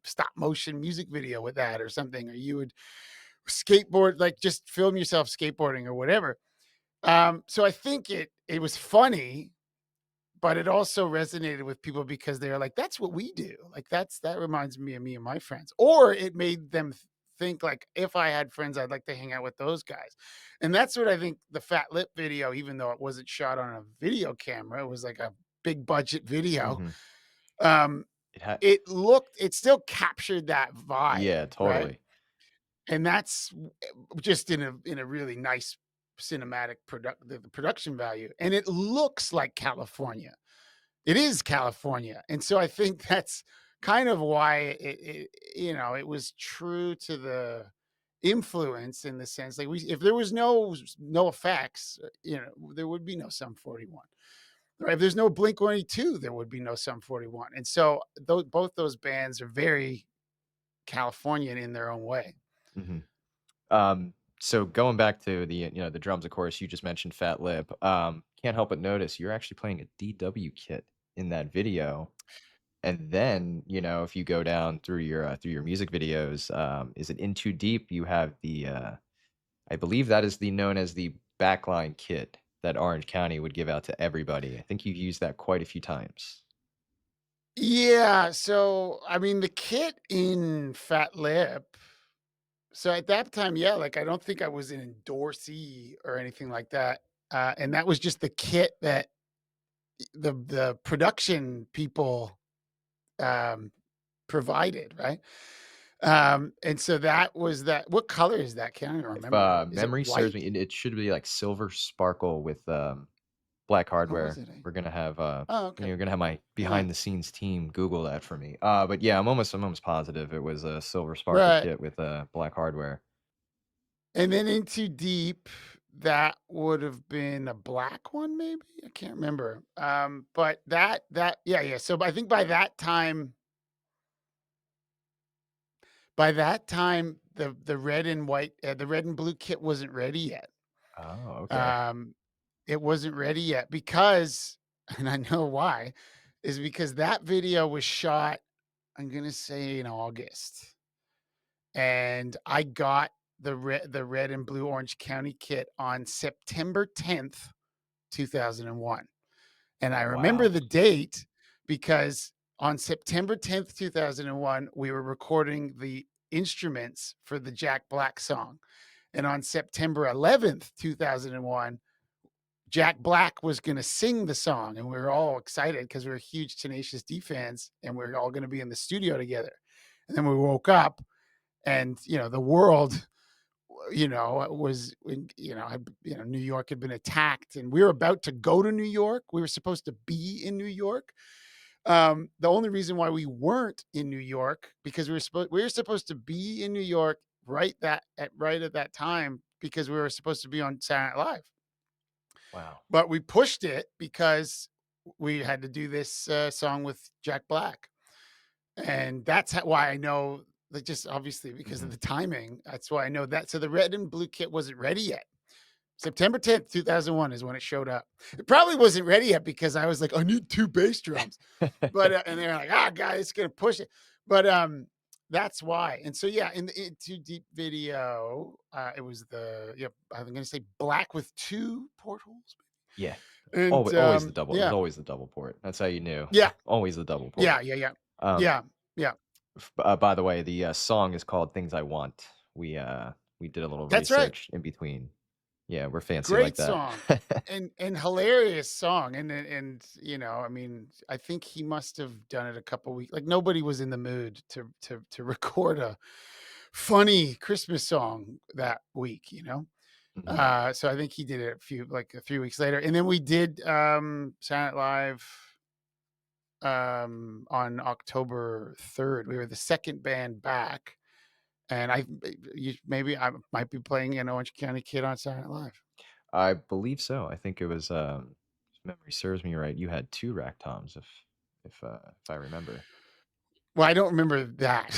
Speaker 3: stop motion music video with that or something, or you would skateboard, like, just film yourself skateboarding or whatever. So I think it was funny, but it also resonated with people because they're like, "That's what we do." Like, that reminds me of me and my friends. Or it made them think like, if I had friends, I'd like to hang out with those guys. And that's what I think the Fat Lip video, even though it wasn't shot on a video camera, it was like a big budget video.
Speaker 2: hmm
Speaker 3: Um,
Speaker 2: it had.
Speaker 3: it still captured that vibe,
Speaker 2: Yeah,
Speaker 3: right?
Speaker 2: totally.
Speaker 3: And that's just in a really nice cinematic the production value. And it looks like California. It is California, and so I think that's kind of why it was true to the influence in the sense, like, if there was no effects, there would be no Sum 41, right? If there's no Blink-182, there would be no Sum 41, and so both those bands are very Californian in their own way.
Speaker 2: hmm so going back to the drums, of course, you just mentioned Fat Lip. Can't help but notice you're actually playing a DW kit in that video. And then, if you go down through your music videos, is it In Too Deep? You have I believe that is the known as the backline kit that Orange County would give out to everybody. I think you've used that quite a few times.
Speaker 3: Yeah, so, I mean, the kit in Fat Lip, so at that time, yeah, like, I don't think I was an endorsee or anything like that, and that was just the kit that the production people, um, provided, right? And so that was that. What color is that? Can't even
Speaker 2: If
Speaker 3: remember. Is it
Speaker 2: memory serves
Speaker 3: white?
Speaker 2: me, it should be like silver sparkle with black
Speaker 3: What was
Speaker 2: hardware.
Speaker 3: it?
Speaker 2: We're gonna have
Speaker 3: Oh, okay.
Speaker 2: you're gonna have my
Speaker 3: Yeah.
Speaker 2: behind the scenes team Google that for me. But yeah, I'm almost positive it was a silver sparkle
Speaker 3: Right.
Speaker 2: kit with black hardware.
Speaker 3: And then Into Deep, that would have been a black one, maybe? I can't remember. But yeah, yeah. So I think by that time, the red and white, the red and blue kit wasn't ready yet.
Speaker 2: Oh, okay.
Speaker 3: Um, it wasn't ready yet because, and I know why, is because that video was shot, I'm gonna say in August, and I got the red and blue Orange County kit on September 10th, 2001. And I remember
Speaker 2: Wow.
Speaker 3: the date because on September 10th, 2001, we were recording the instruments for the Jack Black song. And on September 11th, 2001, Jack Black was going to sing the song. And we were all excited because we were huge Tenacious D fans and we are all going to be in the studio together. And then we woke up and, the world was New York had been attacked and we were about to go to New York. We were supposed to be in New York. The only reason why we weren't in New York because we were supposed to be in New York right at that time because we were supposed to be on Saturday Night Live.
Speaker 2: Wow.
Speaker 3: But we pushed it because we had to do this song with Jack Black. And that's why I know that, just obviously because of
Speaker 2: Mhm.
Speaker 3: the timing. That's why I know that. So the red and blue kit wasn't ready yet. September 10th, 2001 is when it showed up. It probably wasn't ready yet because I was like, I need two bass drums. But and they're like, guys, it's gonna push it. But that's why. And so yeah, in the Too Deep video, it was I'm gonna say black with two portholes.
Speaker 2: Yeah.
Speaker 3: And
Speaker 2: Always the double. It was
Speaker 3: yeah,
Speaker 2: always the double port. That's how you knew.
Speaker 3: yeah,
Speaker 2: Always the double port.
Speaker 3: yeah, yeah, yeah,
Speaker 2: Um,
Speaker 3: yeah, yeah.
Speaker 2: by the way, the song is called "Things I Want." We did a little
Speaker 3: That's right.
Speaker 2: research in between. Yeah, we're fancy like
Speaker 3: Great
Speaker 2: that.
Speaker 3: song. And hilarious song. And I mean, I think he must have done it a couple weeks. Like nobody was in the mood to record a funny Christmas song that week.
Speaker 2: Mhm.
Speaker 3: So I think he did it 3 weeks later. And then we did Silent Live on October 3rd. We were the second band back. And maybe I might be playing an Orange County Kid on Silent Live.
Speaker 2: I believe so. I think it was, if memory serves me right, you had 2 rack toms if I remember.
Speaker 3: Well, I don't remember that.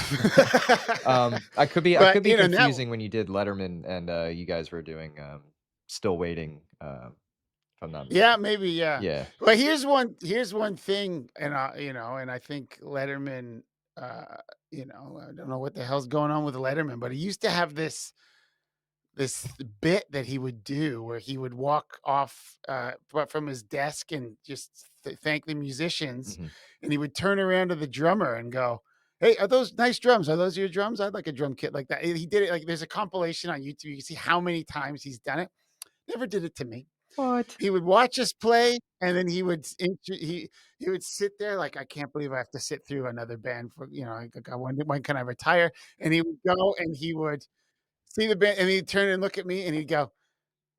Speaker 2: I
Speaker 3: But,
Speaker 2: could be
Speaker 3: now
Speaker 2: confusing when you did Letterman and, you guys were doing, Still Waiting, if I'm not
Speaker 3: yeah, maybe, yeah.
Speaker 2: yeah.
Speaker 3: But here's one thing, and I think Letterman, I don't know what the hell's going on with Letterman, but he used to have this bit that he would do where he would walk off from his desk and just thank the musicians,
Speaker 2: Mhm.
Speaker 3: and he would turn around to the drummer and go, hey, are those nice drums, are those your drums, I'd like a drum kit like that. He did it, like, there's a compilation on YouTube, you can see how many times he's done it. Never did it to me.
Speaker 2: What?
Speaker 3: He would watch us play and then he would sit there like, I can't believe I have to sit through another band for, like, when can I retire? And he would go and he would see the band and he'd turn and look at me and he'd go,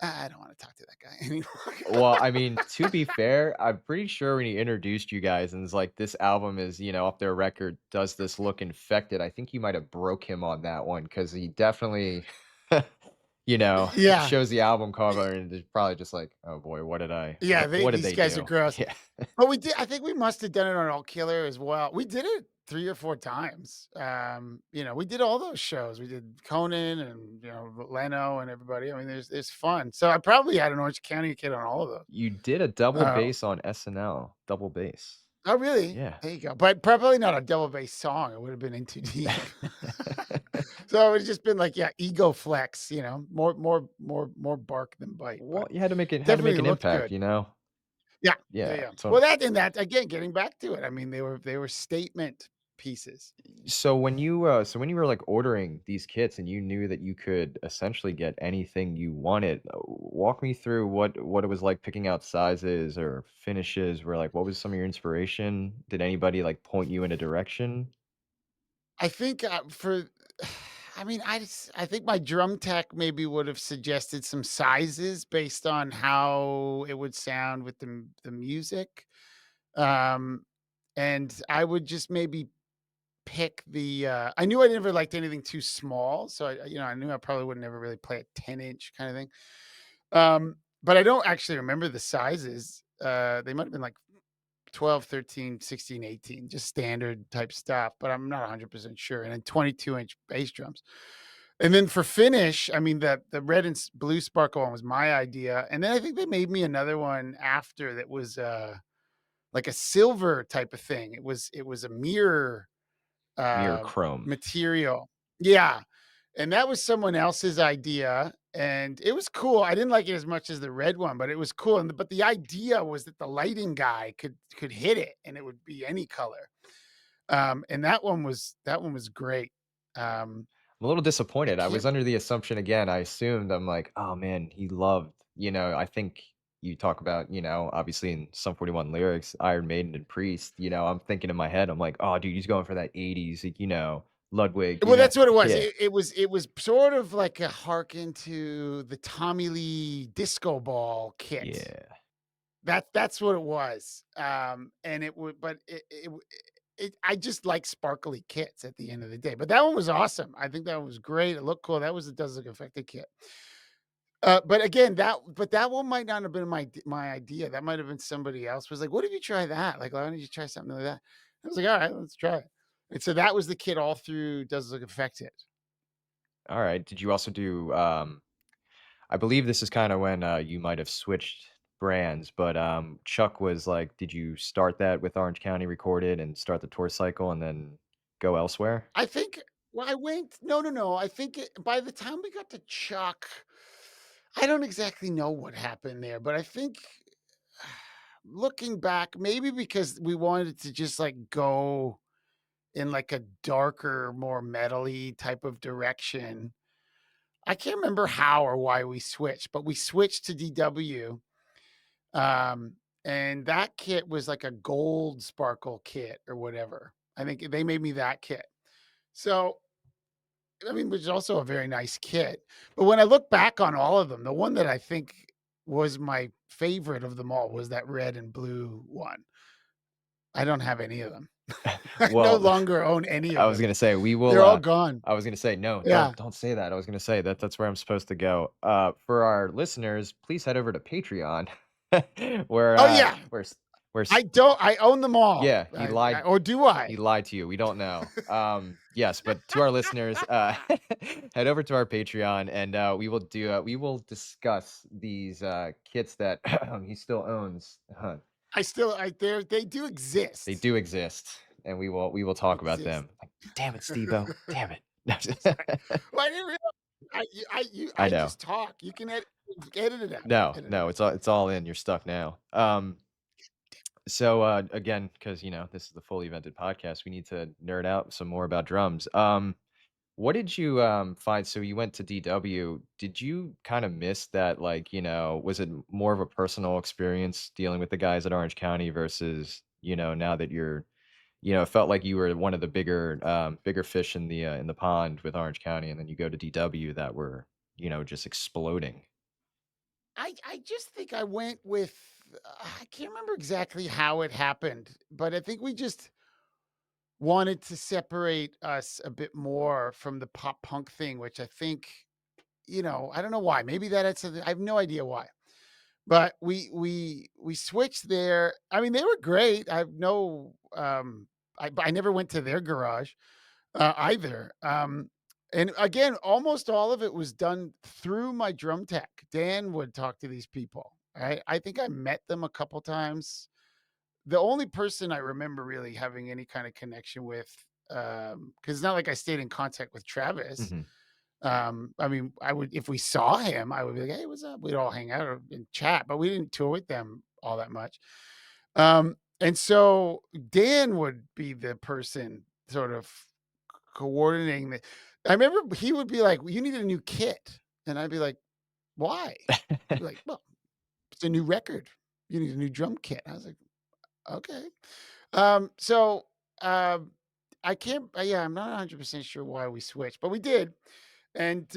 Speaker 3: I don't want to talk to that guy. And he'd walk out.
Speaker 2: Well, I mean, to be fair, I'm pretty sure when he introduced you guys and it's like, "This album is, off their record, Does This Look Infected?" I think you might have broke him on that one because he definitely, you know,
Speaker 3: Yeah.
Speaker 2: shows the album cover and is probably just like, "Oh boy,
Speaker 3: Yeah,
Speaker 2: what did
Speaker 3: these
Speaker 2: they
Speaker 3: guys are
Speaker 2: do?"
Speaker 3: gross.
Speaker 2: Yeah.
Speaker 3: But I think we must have done it on All Killer as well. We did it 3 or 4 times. We did all those shows. We did Conan and, Leno and everybody. I mean, it's fun. So I probably had an Orange County Kid on all of those.
Speaker 2: You did a double
Speaker 3: Uh,
Speaker 2: bass on SNL, double bass.
Speaker 3: oh, really?
Speaker 2: Yeah.
Speaker 3: There you go. But probably not a double bass song. It would have been In Too Deep. So it would have just been like, yeah, ego flex, more bark than bite.
Speaker 2: Well,
Speaker 3: But
Speaker 2: you had to make
Speaker 3: definitely
Speaker 2: an
Speaker 3: looked
Speaker 2: impact,
Speaker 3: good.
Speaker 2: you know?
Speaker 3: Yeah, yeah,
Speaker 2: Yeah,
Speaker 3: yeah.
Speaker 2: so
Speaker 3: Well, that again, getting back to it. I mean, they were statement pieces.
Speaker 2: so when you were, like, ordering these kits and you knew that you could essentially get anything you wanted, walk me through what it was like picking out sizes or finishes, where, like, what was some of your inspiration? Did anybody, like, point you in a direction?
Speaker 3: I think I mean, I think my drum tech maybe would have suggested some sizes based on how it would sound with the music. Um, and I would just maybe pick I knew I never liked anything too small, so I knew I probably would never really play a 10-inch kind of thing. But I don't actually remember the sizes. They might have been like 12, 13, 16, 18, just standard type stuff, but I'm not 100% sure. And then 22-inch bass drums. And then for finish, I mean, the red and blue sparkle one was my idea, and then I think they made me another one after that was like a silver type of thing. It was a mirror
Speaker 2: Mirror
Speaker 3: uh,
Speaker 2: chrome.
Speaker 3: material. Yeah, and that was someone else's idea, and it was cool. I didn't like it as much as the red one, but it was cool. And but the idea was that the lighting guy could hit it, and it would be any color. And that one was great. Um,
Speaker 2: I'm a little
Speaker 3: I
Speaker 2: disappointed. I was
Speaker 3: can't.
Speaker 2: under the assumption again, I assumed I'm like, "Oh, man, he loved" I think you talk about, obviously in Sum 41 lyrics, Iron Maiden and Priest, I'm thinking in my head, I'm like, "Oh, dude, he's going for that '80s, like, Ludwig,
Speaker 3: Well, that's what it was.
Speaker 2: Yeah.
Speaker 3: It was sort of like a harken to the Tommy Lee disco ball kit.
Speaker 2: Yeah.
Speaker 3: That's what it was. And it would, but I just like sparkly kits at the end of the day. But that one was awesome. I think that one was great. It looked cool. That was a Does Look Affected kit. But again, that one might not have been my idea. That might have been somebody else was like, "What if you try that? Like, why don't you try something like that?" I was like, "All right, let's try it." And so that was the kit all through Does Look Affected.
Speaker 2: Alright. Did you also do, I believe this is kinda when, you might have switched brands, but, Chuck was like, did you start that with Orange County Recorded and start the tour cycle and then go elsewhere?
Speaker 3: I think well, I went no, no, no. I think by the time we got to Chuck, I don't exactly know what happened there, but I think looking back, maybe because we wanted to just like go in like a darker, more metally type of direction. I can't remember how or why we switched, but we switched to DW. Um, and that kit was like a gold sparkle kit or whatever. I think they made me that kit. So I mean, which is also a very nice kit. But when I look back on all of them, the one that I think was my favorite of them all was that red and blue one. I don't have any of them. I no
Speaker 2: Well,
Speaker 3: longer own any
Speaker 2: I
Speaker 3: of
Speaker 2: was
Speaker 3: them.
Speaker 2: gonna say, we will,
Speaker 3: They're all gone.
Speaker 2: I was gonna say, no,
Speaker 3: Yeah.
Speaker 2: don't say that. I was gonna say that's where I'm supposed to go. For our listeners, please head over to Patreon, where,
Speaker 3: Oh, yeah. I own them all.
Speaker 2: yeah,
Speaker 3: Or do
Speaker 2: he
Speaker 3: I?
Speaker 2: lied to you. We don't know. Yes, but to our listeners, head over to our Patreon, and we will discuss these kits that he still owns.
Speaker 3: They do
Speaker 2: They
Speaker 3: exist.
Speaker 2: do exist, and we will talk about
Speaker 3: Exist.
Speaker 2: them. Like, damn it, Steve-O. Damn it.
Speaker 3: Well, I didn't realize
Speaker 2: I
Speaker 3: I
Speaker 2: know.
Speaker 3: just talk. You can edit it out.
Speaker 2: No,
Speaker 3: Edit it
Speaker 2: no,
Speaker 3: out.
Speaker 2: it's all in. You're stuck now. So again, because this is the fully vented podcast, we need to nerd out some more about drums. What did you find? So you went to DW. Did you kind of miss that? Like, was it more of a personal experience dealing with the guys at Orange County versus, now that you're, it felt like you were one of the bigger fish in the pond with Orange County, and then you go to DW that were, just exploding.
Speaker 3: I just think I went with I can't remember exactly how it happened, but I think we just wanted to separate us a bit more from the pop punk thing, which I think, I don't know why. Maybe that had something. I have no idea why. But we switched there. I mean, they were great. I have no but I never went to their garage either. And again, almost all of it was done through my drum tech. Dan would talk to these people. I think I met them a couple times. The only person I remember really having any kind of connection with, because it's not like I stayed in contact with Travis.
Speaker 2: Hmm.
Speaker 3: I mean, I would if we saw him, I would be like, "Hey, what's up?" We'd all hang out and chat, but we didn't tour with them all that much. And so Dan would be the person sort of coordinating the I remember he would be like, "Well, you need a new kit." And I'd be like, "Why?" He'd be like, "Well, it's a new record. You need a new drum kit." I was like, "Okay." So, I can't yeah, I'm not 100% sure why we switched, but we did. And,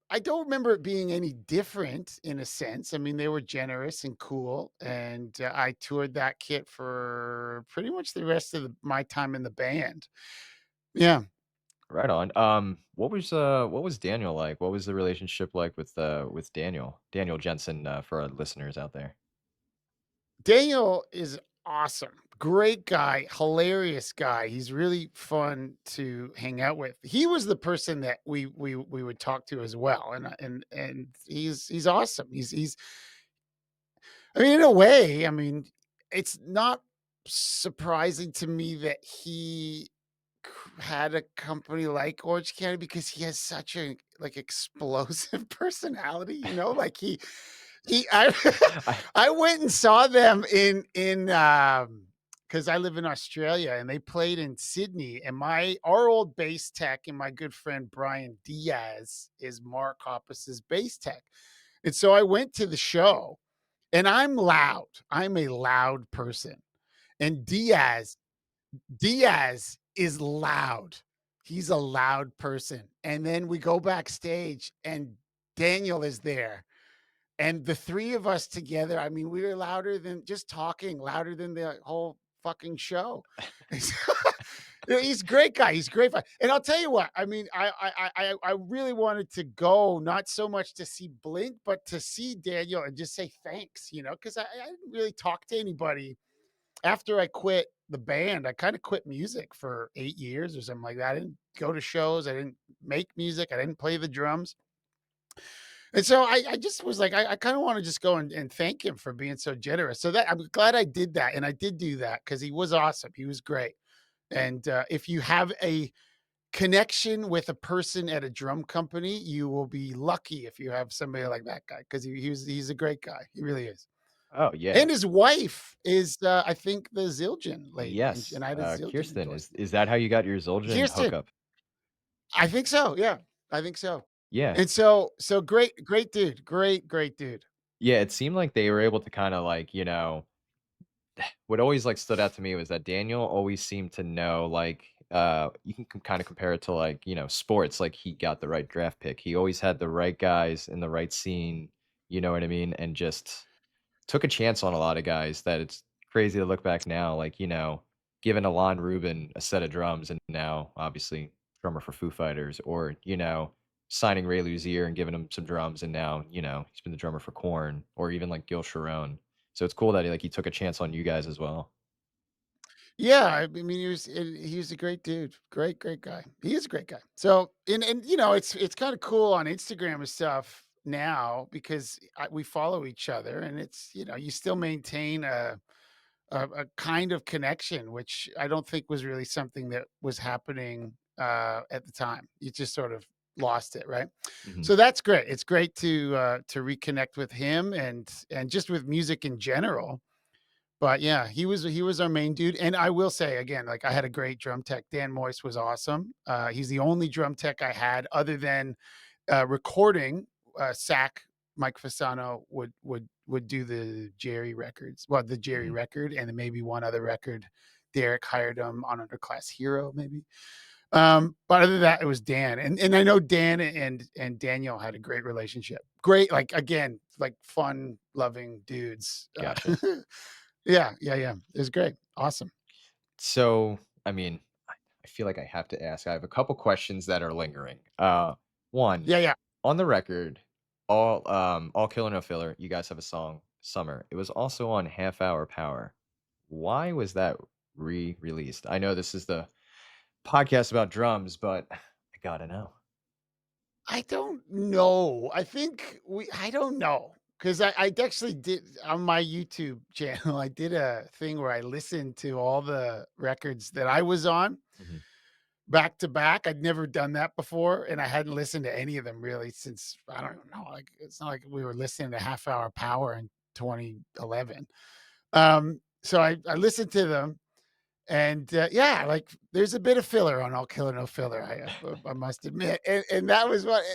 Speaker 3: I don't remember it being any different in a sense. I mean, they were generous and cool, and, I toured that kit for pretty much the rest of my time in the band. Yeah.
Speaker 2: Right on. What was Daniel like? What was the relationship like with Daniel Jensen, for our listeners out there?
Speaker 3: Daniel is awesome. great guy, hilarious guy. He's really fun to hang out with. He was the person that we would talk to as well, and he's awesome. He's I mean, in a way, I mean, it's not surprising to me that he had a company like Orange County because he has such a like explosive personality, like he I
Speaker 2: I
Speaker 3: I went and saw them in because I live in Australia and they played in Sydney and my our old bass tech and my good friend Brian Diaz is Mark Hoppus's bass tech. And so I went to the show and I'm loud. I'm a loud person. And Diaz is loud. He's a loud person. And then we go backstage and Daniel is there. And the three of us together, I mean, we were louder than just talking, louder than the whole fucking show. He's a great guy. He's great. And I'll tell you what, I mean, I really wanted to go, not so much to see Blink, but to see Daniel and just say thanks, because I didn't really talk to anybody after I quit the band. I kind of quit music for 8 years or something like that. I didn't go to shows. I didn't make music. I didn't play the drums. And so I just was like, I kind of want to just go and thank him for being so generous. So that I'm glad I did that. And I did do that because he was awesome. He was great. And if you have a connection with a person at a drum company, you will be lucky if you have somebody like that guy because he's a great guy. He really is.
Speaker 2: Oh, yeah.
Speaker 3: And his wife is, I think, the Zildjian lady,
Speaker 2: Yes,
Speaker 3: and I had a Zildjian
Speaker 2: Kirsten,
Speaker 3: endorsement.
Speaker 2: is that how you got your Zildjian
Speaker 3: Kirsten,
Speaker 2: hookup?
Speaker 3: I think so. Yeah, I think so.
Speaker 2: Yeah.
Speaker 3: And so great dude, great dude.
Speaker 2: Yeah, it seemed like they were able to kinda, like, what always, like, stood out to me was that Daniel always seemed to know, like, you can kinda compare it to, like, sports, like, he got the right draft pick. He always had the right guys in the right scene, you know what I mean? And just took a chance on a lot of guys that it's crazy to look back now, like, giving Alon Rubin a set of drums and now obviously drummer for Foo Fighters or, signing Ray Luzier and giving him some drums and now, he's been the drummer for Korn or even like Gil Sharon. So it's cool that he took a chance on you guys as well.
Speaker 3: Yeah, I mean, he was a great dude, great guy. He is a great guy. So and it's kind of cool on Instagram and stuff now because we follow each other, and it's you still maintain a kind of connection, which I don't think was really something that was happening at the time. You just sort of lost it, right?
Speaker 2: Mhm.
Speaker 3: So that's great. It's great to reconnect with him and just with music in general. But yeah, he was our main dude. And I will say again, like I had a great drum tech. Dan Moyse was awesome. He's the only drum tech I had other than recording. Sack Mike Fasano would do the Jerry records, well, the Jerry
Speaker 2: Mhm.
Speaker 3: record, and then maybe one other record. Derek hired him on Underclass Hero, maybe. But other than that, it was Dan, and I know Dan and Daniel had a great relationship. Great, like again, like fun loving dudes.
Speaker 2: Gotcha.
Speaker 3: Yeah. It was great, awesome.
Speaker 2: So, I mean, I feel like I have to ask. I have a couple questions that are lingering. One,
Speaker 3: Yeah.
Speaker 2: on the record, all killer no filler. You guys have a song, "Summer." It was also on Half Hour Power. Why was that re-released? I know this is the podcast about drums, but I gotta know.
Speaker 3: I don't know. I don't know. Because I actually did on my YouTube channel, I did a thing where I listened to all the records that I was on
Speaker 2: Mhm.
Speaker 3: back to back. I'd never done that before, and I hadn't listened to any of them really since I don't even know. Like it's not like we were listening to Half Hour Power in 2011. So I listened to them, and yeah, like there's a bit of filler on All Killer No Filler. I must admit, and that was what.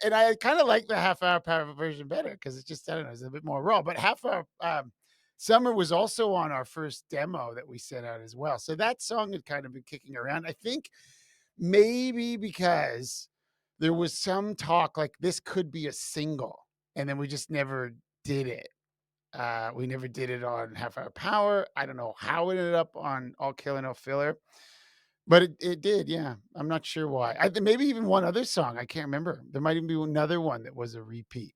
Speaker 3: And I kind of like the Half Hour Power version better because it's just I don't know, it's a bit more raw. But Half Hour Summer was also on our first demo that we sent out as well. So that song had kind of been kicking around. I think maybe because there was some talk like this could be a single, and then we just never did it. We never did it on Half Hour Power. I don't know how it ended up on All Killer No Filler, but it did. Yeah, I'm not sure why. Maybe even one other song. I can't remember. There might even be another one that was a repeat.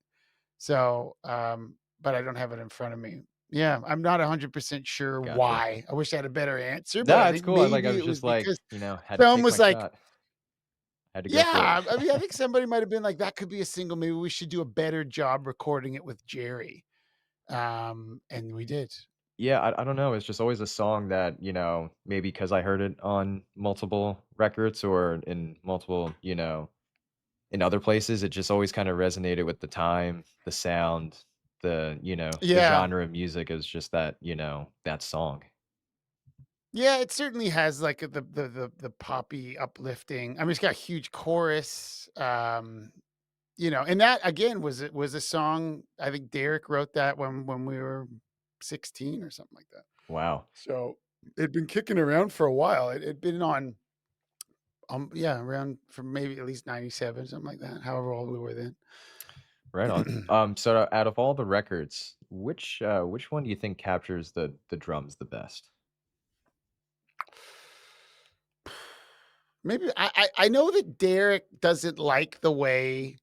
Speaker 3: So, but I don't have it in front of me. Yeah, I'm not 100% sure
Speaker 2: Gotcha.
Speaker 3: why. I wish I had a better answer, but I
Speaker 2: Nah, it's
Speaker 3: think
Speaker 2: cool. I
Speaker 3: maybe
Speaker 2: was
Speaker 3: it was
Speaker 2: just like,
Speaker 3: because
Speaker 2: had to
Speaker 3: someone
Speaker 2: take
Speaker 3: was
Speaker 2: my
Speaker 3: like,
Speaker 2: shot. Had to go for it.
Speaker 3: yeah, I mean, I think somebody might have been like, "That could be a single, maybe we should do a better job recording it with Jerry." And we did.
Speaker 2: Yeah, I don't know, it's just always a song that, maybe because I heard it on multiple records or in multiple, in other places, it just always kinda resonated with the time, the sound, the
Speaker 3: Yeah.
Speaker 2: genre of music is just that, that song.
Speaker 3: Yeah, it certainly has like the poppy uplifting. I mean, it's got a huge chorus. And that again was a song. I think Derek wrote that when we were 16 or something like that.
Speaker 2: Wow.
Speaker 3: So it'd been kicking around for a while. It'd been on, yeah, around from maybe at least 97, something like that. However old we were then.
Speaker 2: Right on. So out of all the records, which one do you think captures the drums the best?
Speaker 3: Maybe I know that Derek doesn't like the way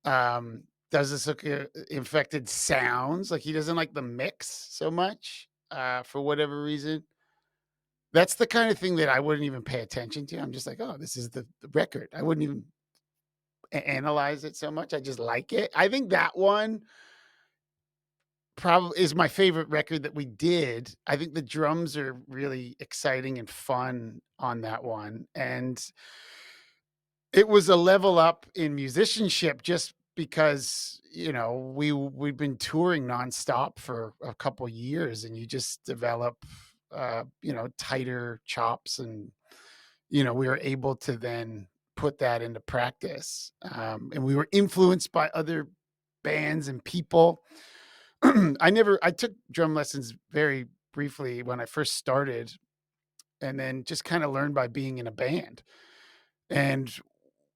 Speaker 3: does this look infected sounds like he doesn't like the mix so much for whatever reason. That's the kind of thing that I wouldn't even pay attention to. I'm just like, oh, this is the record. I wouldn't even analyze it so much. I just like it. I think that one probably is my favorite record that we did. I think the drums are really exciting and fun on that one. And it was a level up in musicianship just because, we've been touring nonstop for a couple years and you just develop tighter chops and we were able to then put that into practice. And we were influenced by other bands and people. I took drum lessons very briefly when I first started and then just kind of learned by being in a band. And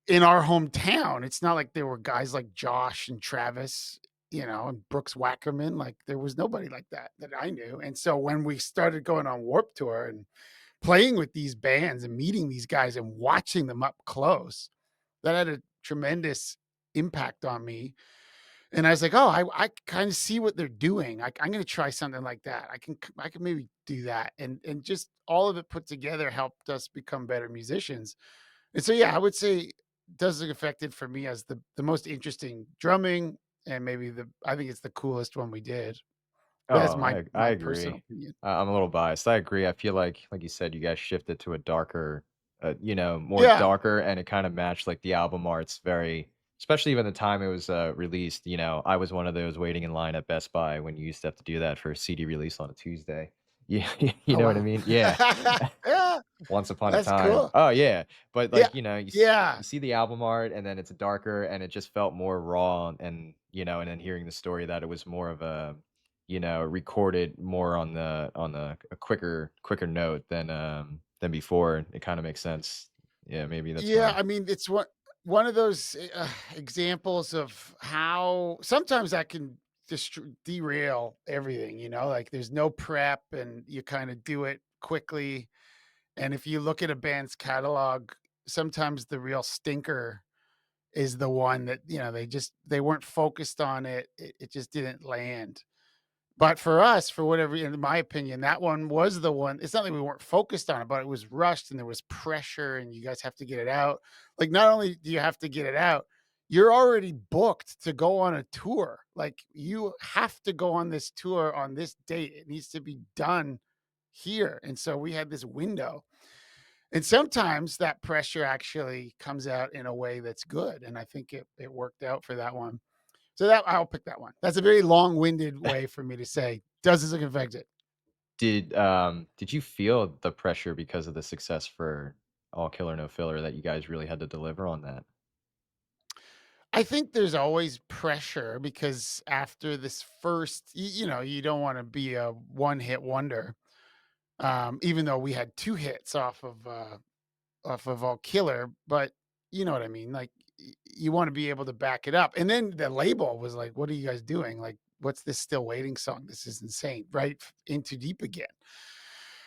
Speaker 3: in our hometown, it's not like there were guys like Josh and Travis, and Brooks Wackerman. Like there was nobody like that I knew. And so when we started going on Warp Tour and playing with these bands and meeting these guys and watching them up close, that had a tremendous impact on me. And I was like, oh, I kind of see what they're doing. I'm going to try something like that. I can maybe do that. And just all of it put together helped us become better musicians. And so, yeah, I would say Does It Affected for me as the most interesting drumming and maybe I think it's the coolest one we did. But that's
Speaker 2: Oh,
Speaker 3: my
Speaker 2: I
Speaker 3: my personal
Speaker 2: agree.
Speaker 3: opinion.
Speaker 2: I'm a little biased. I agree. I feel like you said, you guys shifted to a darker, more
Speaker 3: Yeah.
Speaker 2: darker, and it kind of matched like the album arts very, especially when the time it was released. I was one of those waiting in line at Best Buy when you used to have to do that for a CD release on a Tuesday. Yeah, you
Speaker 3: Oh,
Speaker 2: know what I
Speaker 3: wow.
Speaker 2: mean? Yeah.
Speaker 3: Yeah,
Speaker 2: Once upon a
Speaker 3: that's
Speaker 2: time.
Speaker 3: cool.
Speaker 2: Oh, yeah, but,
Speaker 3: Yeah.
Speaker 2: like,
Speaker 3: Yeah.
Speaker 2: you see the album art, and then it's darker, and it just felt more raw, and, and then hearing the story that it was more of a, recorded more on the a quicker note than before, it kinda makes sense. Yeah, maybe that's
Speaker 3: Yeah,
Speaker 2: why.
Speaker 3: I mean, it's one of those, examples of how sometimes that can derail everything, like, there's no prep and you kinda do it quickly, and if you look at a band's catalog, sometimes the real stinker is the one that, they weren't focused on it, it just didn't land. But for us, for whatever in my opinion, that one was the one. It's not like we weren't focused on it, but it was rushed and there was pressure and you guys have to get it out. Like, not only do you have to get it out, you're already booked to go on a tour. Like, you have to go on this tour on this date. It needs to be done here. And so we had this window. And sometimes that pressure actually comes out in a way that's good. And I think it worked out for that one. So that I'll pick that one. That's a very long-winded way for me to say, "Does this look infected?"
Speaker 2: Did you feel the pressure because of the success for All Killer No Filler that you guys really had to deliver on that?
Speaker 3: I think there's always pressure because after this first you don't wanna be a one-hit wonder, even though we had 2 hits off of All Killer, but you know what I mean, like, you wanna be able to back it up, and then the label was like, "What are you guys doing? Like, what's this Still Waiting song? This is insane," right? In Too Deep again.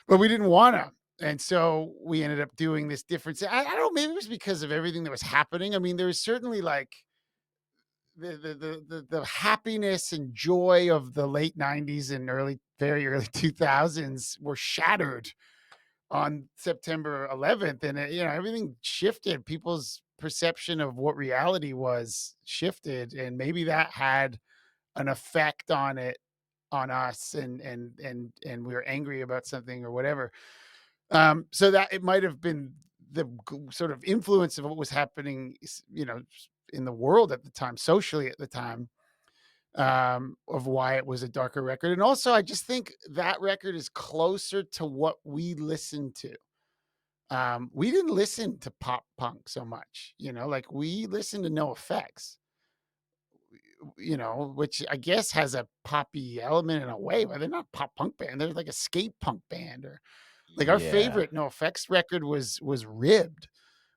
Speaker 3: But we didn't wanna, and so we ended up doing this different I don't know, maybe it was because of everything that was happening. I mean, there was certainly, like, the happiness and joy of the late '90s and very early 2000s were shattered on September 11th, and everything shifted. People's perception of what reality was shifted, and maybe that had an effect on us, and we were angry about something or whatever. So that it might have been the sort of influence of what was happening, in the world at the time, socially at the time, of why it was a darker record. And also, I just think that record is closer to what we listened to. We didn't listen to pop punk so much, like we listened to No Effects, which I guess has a poppy element in a way, but they're not pop punk band. They're like a skate punk band, or like our
Speaker 2: Yeah.
Speaker 3: favorite No Effects record was Ribbed,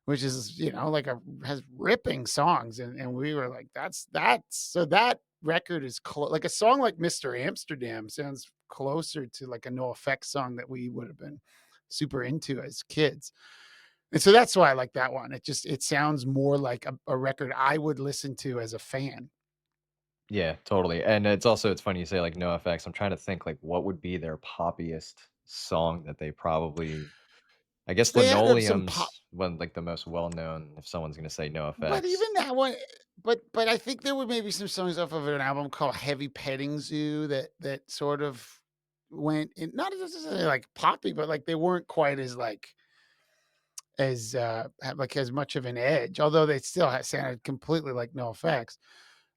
Speaker 3: which is, like has ripping songs, and we were like, that's so that record is like a song like Mr. Amsterdam sounds closer to like a No Effects song that we would have been super into as kids. And so that's why I like that one. It sounds more like a record I would listen to as a fan.
Speaker 2: Yeah, totally. And it's funny you say like no effects. I'm trying to think like what would be their poppiest song that they probably I guess
Speaker 3: They had some pop.
Speaker 2: Linoleum's one like the most well known if someone's gonna say no
Speaker 3: But
Speaker 2: effects.
Speaker 3: even that one, but I think there were maybe some songs off of an album called Heavy Petting Zoo that sort of went in, not necessarily like poppy, but like they weren't quite as like had, like as much of an edge, although they still had sounded completely like No Effects.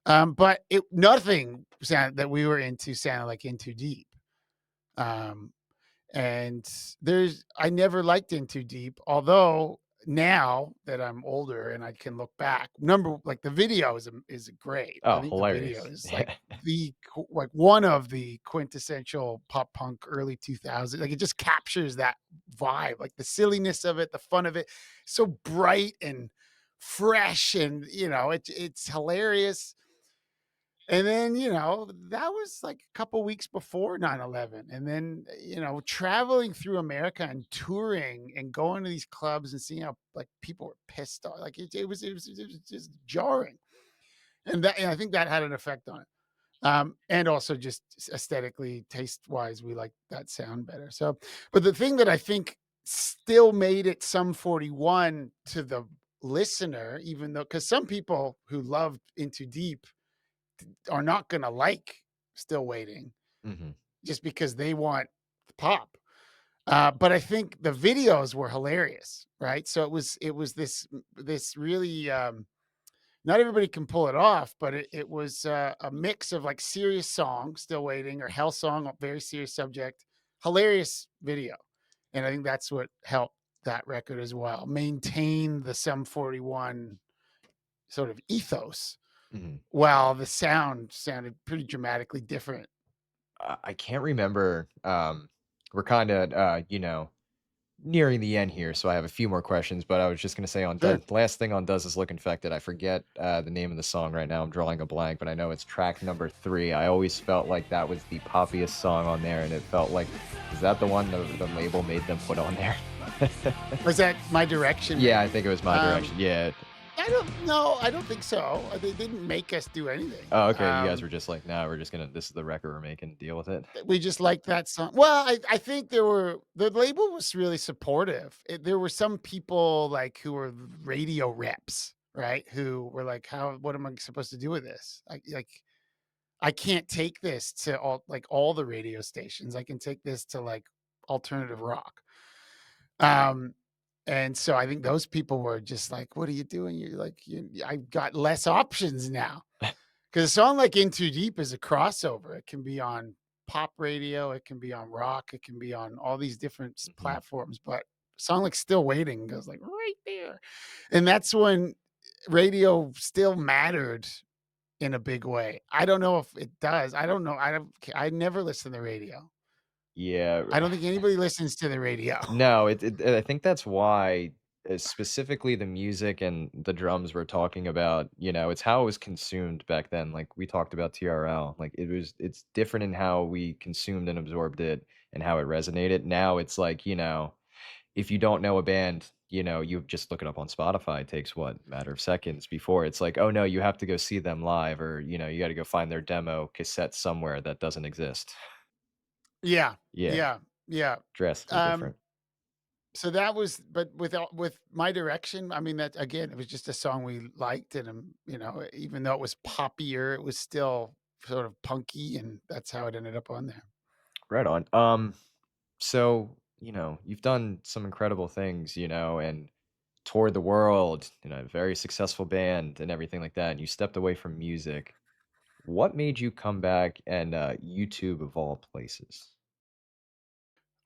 Speaker 3: But it nothing sound that we were into sounded like Into Deep. Um, And I never liked In Too Deep, although now that I'm older and I can look back, number like the video is great. I
Speaker 2: Oh,
Speaker 3: think the video
Speaker 2: hilarious.
Speaker 3: is like
Speaker 2: Yeah.
Speaker 3: like one of the quintessential pop punk early 2000s. Like it just captures that vibe, like the silliness of it, the fun of it, so bright and fresh, and it's hilarious. And then, that was like a couple weeks before 9/11. And then, traveling through America and touring and going to these clubs and seeing how like people were pissed off. Like it was just jarring. And I think that had an effect on it. And also just aesthetically, taste wise, we like that sound better. So, but the thing that I think still made it some 41 to the listener, even though, because some people who loved Into Deep are not gonna like Still Waiting
Speaker 2: Mhm.
Speaker 3: just because they want pop. But I think the videos were hilarious, right? So it was this really, not everybody can pull it off, but it was a mix of like serious song, Still Waiting, or Hell Song, a very serious subject, hilarious video. And I think that's what helped that record as well maintain the Sum 41 sort of ethos,
Speaker 2: Mhm.
Speaker 3: while the sound sounded pretty dramatically different.
Speaker 2: I can't remember. We're kind of nearing the end here, so I have a few more questions, but I was just gonna say on
Speaker 3: Sure.
Speaker 2: last thing on Does This Look Infected, I forget the name of the song right now. I'm drawing a blank, but I know it's track number 3. I always felt like that was the poppiest song on there, and it felt like is that the one the label made them put on there?
Speaker 3: Was that My Direction,
Speaker 2: Yeah, I
Speaker 3: maybe?
Speaker 2: think it was My
Speaker 3: Um,
Speaker 2: Direction. Yeah.
Speaker 3: I don't know. I don't think so. They didn't make us do anything.
Speaker 2: Oh, okay. You guys were just like, no, we're just gonna. This is the record we're making. Deal with it.
Speaker 3: We just liked that song. Well, I think the label was really supportive. There were some people like who were radio reps, right? Who were like, what am I supposed to do with this? I can't take this to all the radio stations. I can take this to like alternative rock. Um, and so I think those people were just like, "What are you doing? You're like, I've got less options now." Because a song like "In Too Deep" is a crossover. It can be on pop radio, it can be on rock, it can be on all these different
Speaker 2: Mhm.
Speaker 3: platforms. But a song like "Still Waiting" goes like right there, and that's when radio still mattered in a big way. I don't know if it does. I don't know. I never listen to the radio.
Speaker 2: Yeah.
Speaker 3: I don't think anybody listens to the radio.
Speaker 2: No, I think that's why, specifically the music and the drums we're talking about, it's how it was consumed back then. Like we talked about TRL, like it's different in how we consumed and absorbed it and how it resonated. Now it's like, if you don't know a band, you just look it up on Spotify. It takes what, matter of seconds before it's like, oh no, you have to go see them live, or you got to go find their demo cassette somewhere that doesn't exist.
Speaker 3: Yeah,
Speaker 2: Yeah,
Speaker 3: yeah, yeah.
Speaker 2: drastically
Speaker 3: Um,
Speaker 2: different.
Speaker 3: so that was, but with My Direction, I mean, that again, it was just a song we liked, and even though it was poppier, it was still sort of punky, and that's how it ended up on there.
Speaker 2: Right on. So, you've done some incredible things, and toured the world, a very successful band and everything like that, and you stepped away from music. What made you come back and YouTube of all places?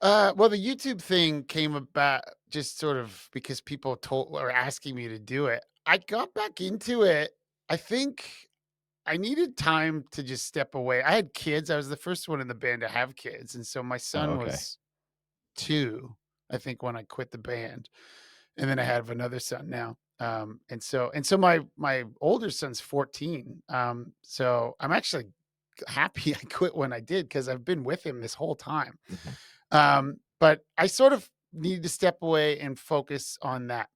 Speaker 3: Well, the YouTube thing came about just sort of because people told or asking me to do it. I got back into it. I think I needed time to just step away. I had kids. I was the first one in the band to have kids, and so my
Speaker 2: Oh,
Speaker 3: son
Speaker 2: okay.
Speaker 3: was 2, I think, when I quit the band, and then I have another son now. And so my older son's 14. So I'm actually happy I quit when I did because I've been with him this whole time.
Speaker 2: Mhm.
Speaker 3: But I sort of needed to step away and focus on that.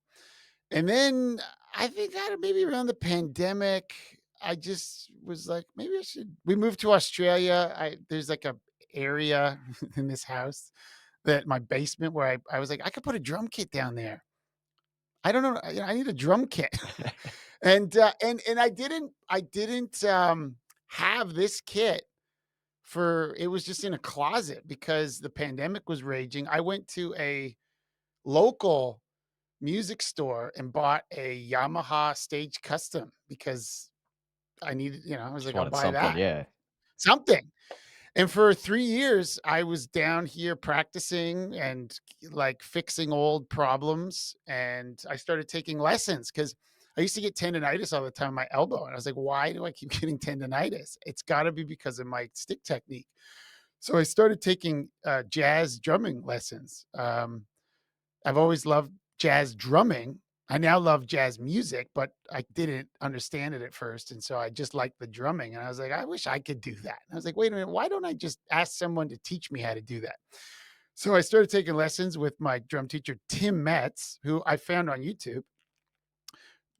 Speaker 3: And then I think that maybe around the pandemic, I just was like, maybe I should. We moved to Australia. There's like a area in this house, that my basement, where I was like, I could put a drum kit down there. I don't know. I need a drum kit, and I didn't have this kit for. It was just in a closet because the pandemic was raging. I went to a local music store and bought a Yamaha Stage Custom because I needed, I was
Speaker 2: Just
Speaker 3: like, I'll
Speaker 2: wanted
Speaker 3: buy
Speaker 2: something,
Speaker 3: that.
Speaker 2: yeah.
Speaker 3: Something. And for 3 years, I was down here practicing and like fixing old problems. And I started taking lessons because I used to get tendonitis all the time in my elbow. And I was like, why do I keep getting tendonitis? It's got to be because of my stick technique. So I started taking jazz drumming lessons. I've always loved jazz drumming. I now love jazz music, but I didn't understand it at first. And so I just liked the drumming. And I was like, I wish I could do that. And I was like, wait a minute, why don't I just ask someone to teach me how to do that? So I started taking lessons with my drum teacher, Tim Metz, who I found on YouTube,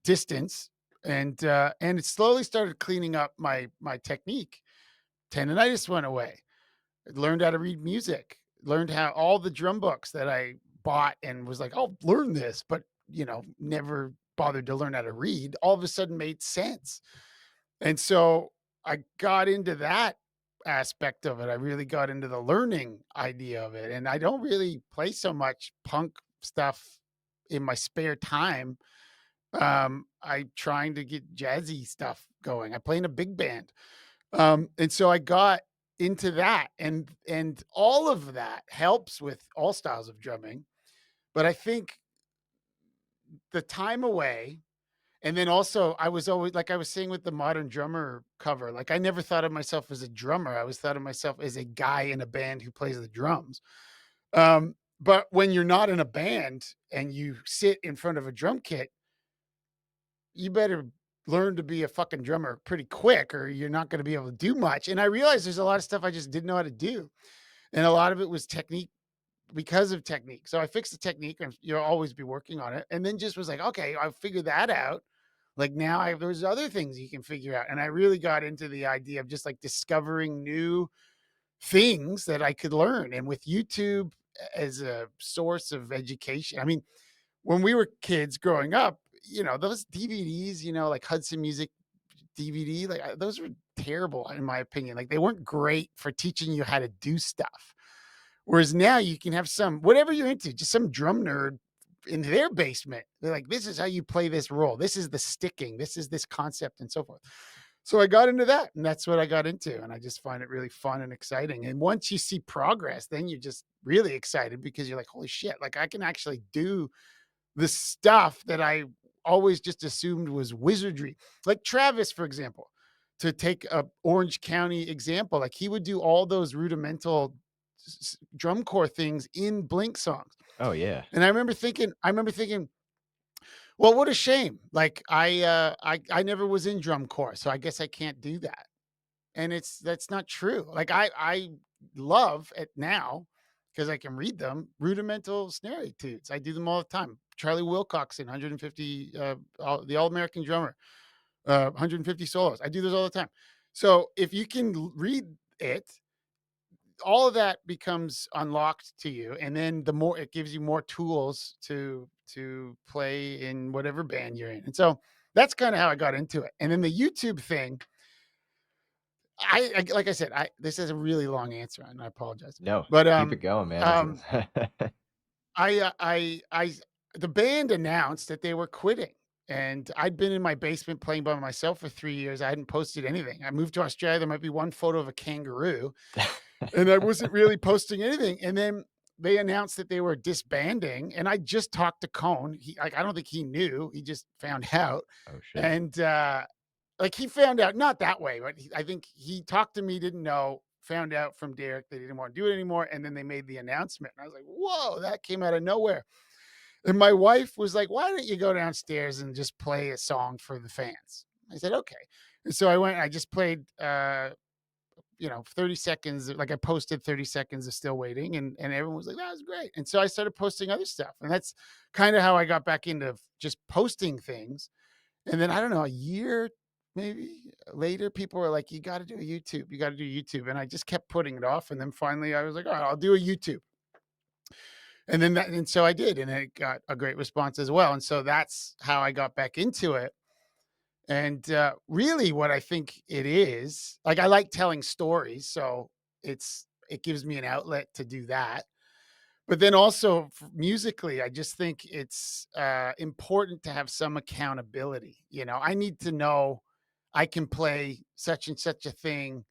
Speaker 3: distance. And it slowly started cleaning up my technique. Tendonitis went away. Learned how to read music, learned how all the drum books that I bought and was like, "I'll learn this," but, never bothered to learn how to read, all of a sudden made sense. And so I got into that aspect of it. I really got into the learning idea of it. And I don't really play so much punk stuff in my spare time. I'm trying to get jazzy stuff going. I play in a big band. And so I got into that, and all of that helps with all styles of drumming. But I think the time away, and then also I was always like I was saying with the modern drummer cover, like I never thought of myself as a drummer. I was thought of myself as a guy in a band who plays the drums. But when you're not in a band and you sit in front of a drum kit, you better learn to be a fucking drummer pretty quick or you're not going to be able to do much. And I realized there's a lot of stuff I just didn't know how to do. And a lot of it was technique, because of technique. So I fixed the technique and you'll always be working on it. And then just was like, okay, I figured that out. Like now there's other things you can figure out. And I really got into the idea of just like discovering new things that I could learn. And with YouTube as a source of education, I mean, when we were kids growing up, those DVDs, like Hudson Music DVD, like those were terrible in my opinion. Like they weren't great for teaching you how to do stuff. Whereas now you can have whatever you're into, just some drum nerd in their basement. They're like, this is how you play this roll. This is the sticking. This is this concept and so forth. So I got into that and that's what I got into. And I just find it really fun and exciting. And once you see progress, then you're just really excited because you're like, holy shit, like I can actually do the stuff that I always just assumed was wizardry. Like Travis, for example, to take a Orange County example, like he would do all those rudimental drum corps things in Blink songs.
Speaker 2: Oh, yeah.
Speaker 3: And I remember thinking, well, what a shame. Like I never was in drum corps, so I guess I can't do that. And that's not true. Like I love it now. because I can read them. Rudimental snare etudes. I do them all the time. Charlie Wilcoxon, 150, the All American drummer, 150 solos. I do those all the time. So if you can read it, all of that becomes unlocked to you, and then the more it gives you more tools to play in whatever band you're in. And so that's kind of how I got into it. And then the YouTube thing, I like I said, I this is a really long answer, and I apologize.
Speaker 2: No,
Speaker 3: But
Speaker 2: keep it going, man. This is
Speaker 3: um I the band announced that they were quitting. And I'd been in my basement playing by myself for 3 years. I hadn't posted anything. I moved to Australia. There might be one photo of a kangaroo, and I wasn't really posting anything. And then they announced that they were disbanding, and I just talked to Cone. I don't think he knew. He just found out,
Speaker 2: Oh shit.
Speaker 3: and like he found out not that way, but I think he talked to me, didn't know, found out from Derek they didn't want to do it anymore, and then they made the announcement. And I was like, "Whoa, that came out of nowhere." And my wife was like, "Why don't you go downstairs and just play a song for the fans?" I said, "Okay." And so I went. I just played 30 seconds, like I posted 30 seconds of Still Waiting, and everyone was like, that was great. And so I started posting other stuff. And that's kind of how I got back into just posting things. And then I don't know, a year maybe later, people were like, you got to do a YouTube. You got to do YouTube. And I just kept putting it off. And then finally I was like, all right, I'll do a YouTube. And so I did, and it got a great response as well. And so that's how I got back into it. And really, what I think it is, like, I like telling stories, so it gives me an outlet to do that. But then also musically, I just think it's important to have some accountability. I need to know I can play such and such a thing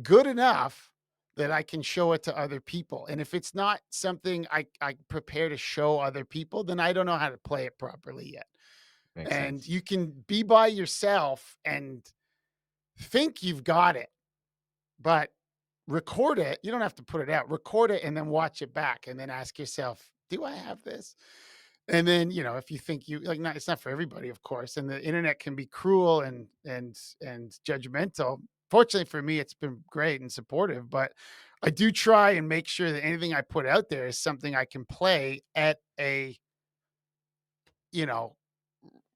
Speaker 3: good enough that I can show it to other people. And if it's not something I prepare to show other people, then I don't know how to play it properly yet.
Speaker 2: Makes
Speaker 3: And
Speaker 2: sense.
Speaker 3: you can be by yourself and think you've got it, but record it. You don't have to put it out. Record it and then watch it back and then ask yourself, do I have this? And then, if you think you like, not, it's not for everybody, of course. And the internet can be cruel and judgmental. Fortunately for me, it's been great and supportive, but I do try and make sure that anything I put out there is something I can play at a, you know,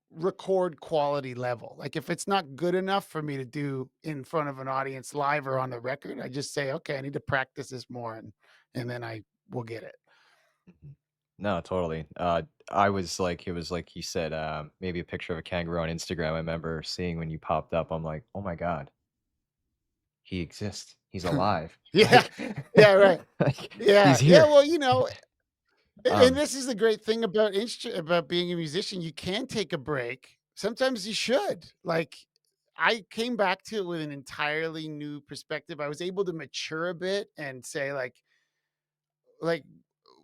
Speaker 3: record quality level. Like if it's not good enough for me to do in front of an audience live or on the record, I just say, okay, I need to practice this more, and then I will get it.
Speaker 2: Mhm. No, totally. I was like, it was like you said, maybe a picture of a kangaroo on Instagram. I remember seeing when you popped up. I'm like, oh my god, he exists. He's alive.
Speaker 3: Yeah.
Speaker 2: Like,
Speaker 3: Yeah, right.
Speaker 2: like
Speaker 3: Yeah.
Speaker 2: he's
Speaker 3: Yeah,
Speaker 2: here.
Speaker 3: well, and
Speaker 2: Um,
Speaker 3: this is the great thing about about being a musician. You can take a break. Sometimes you should. Like I came back to it with an entirely new perspective. I was able to mature a bit and say like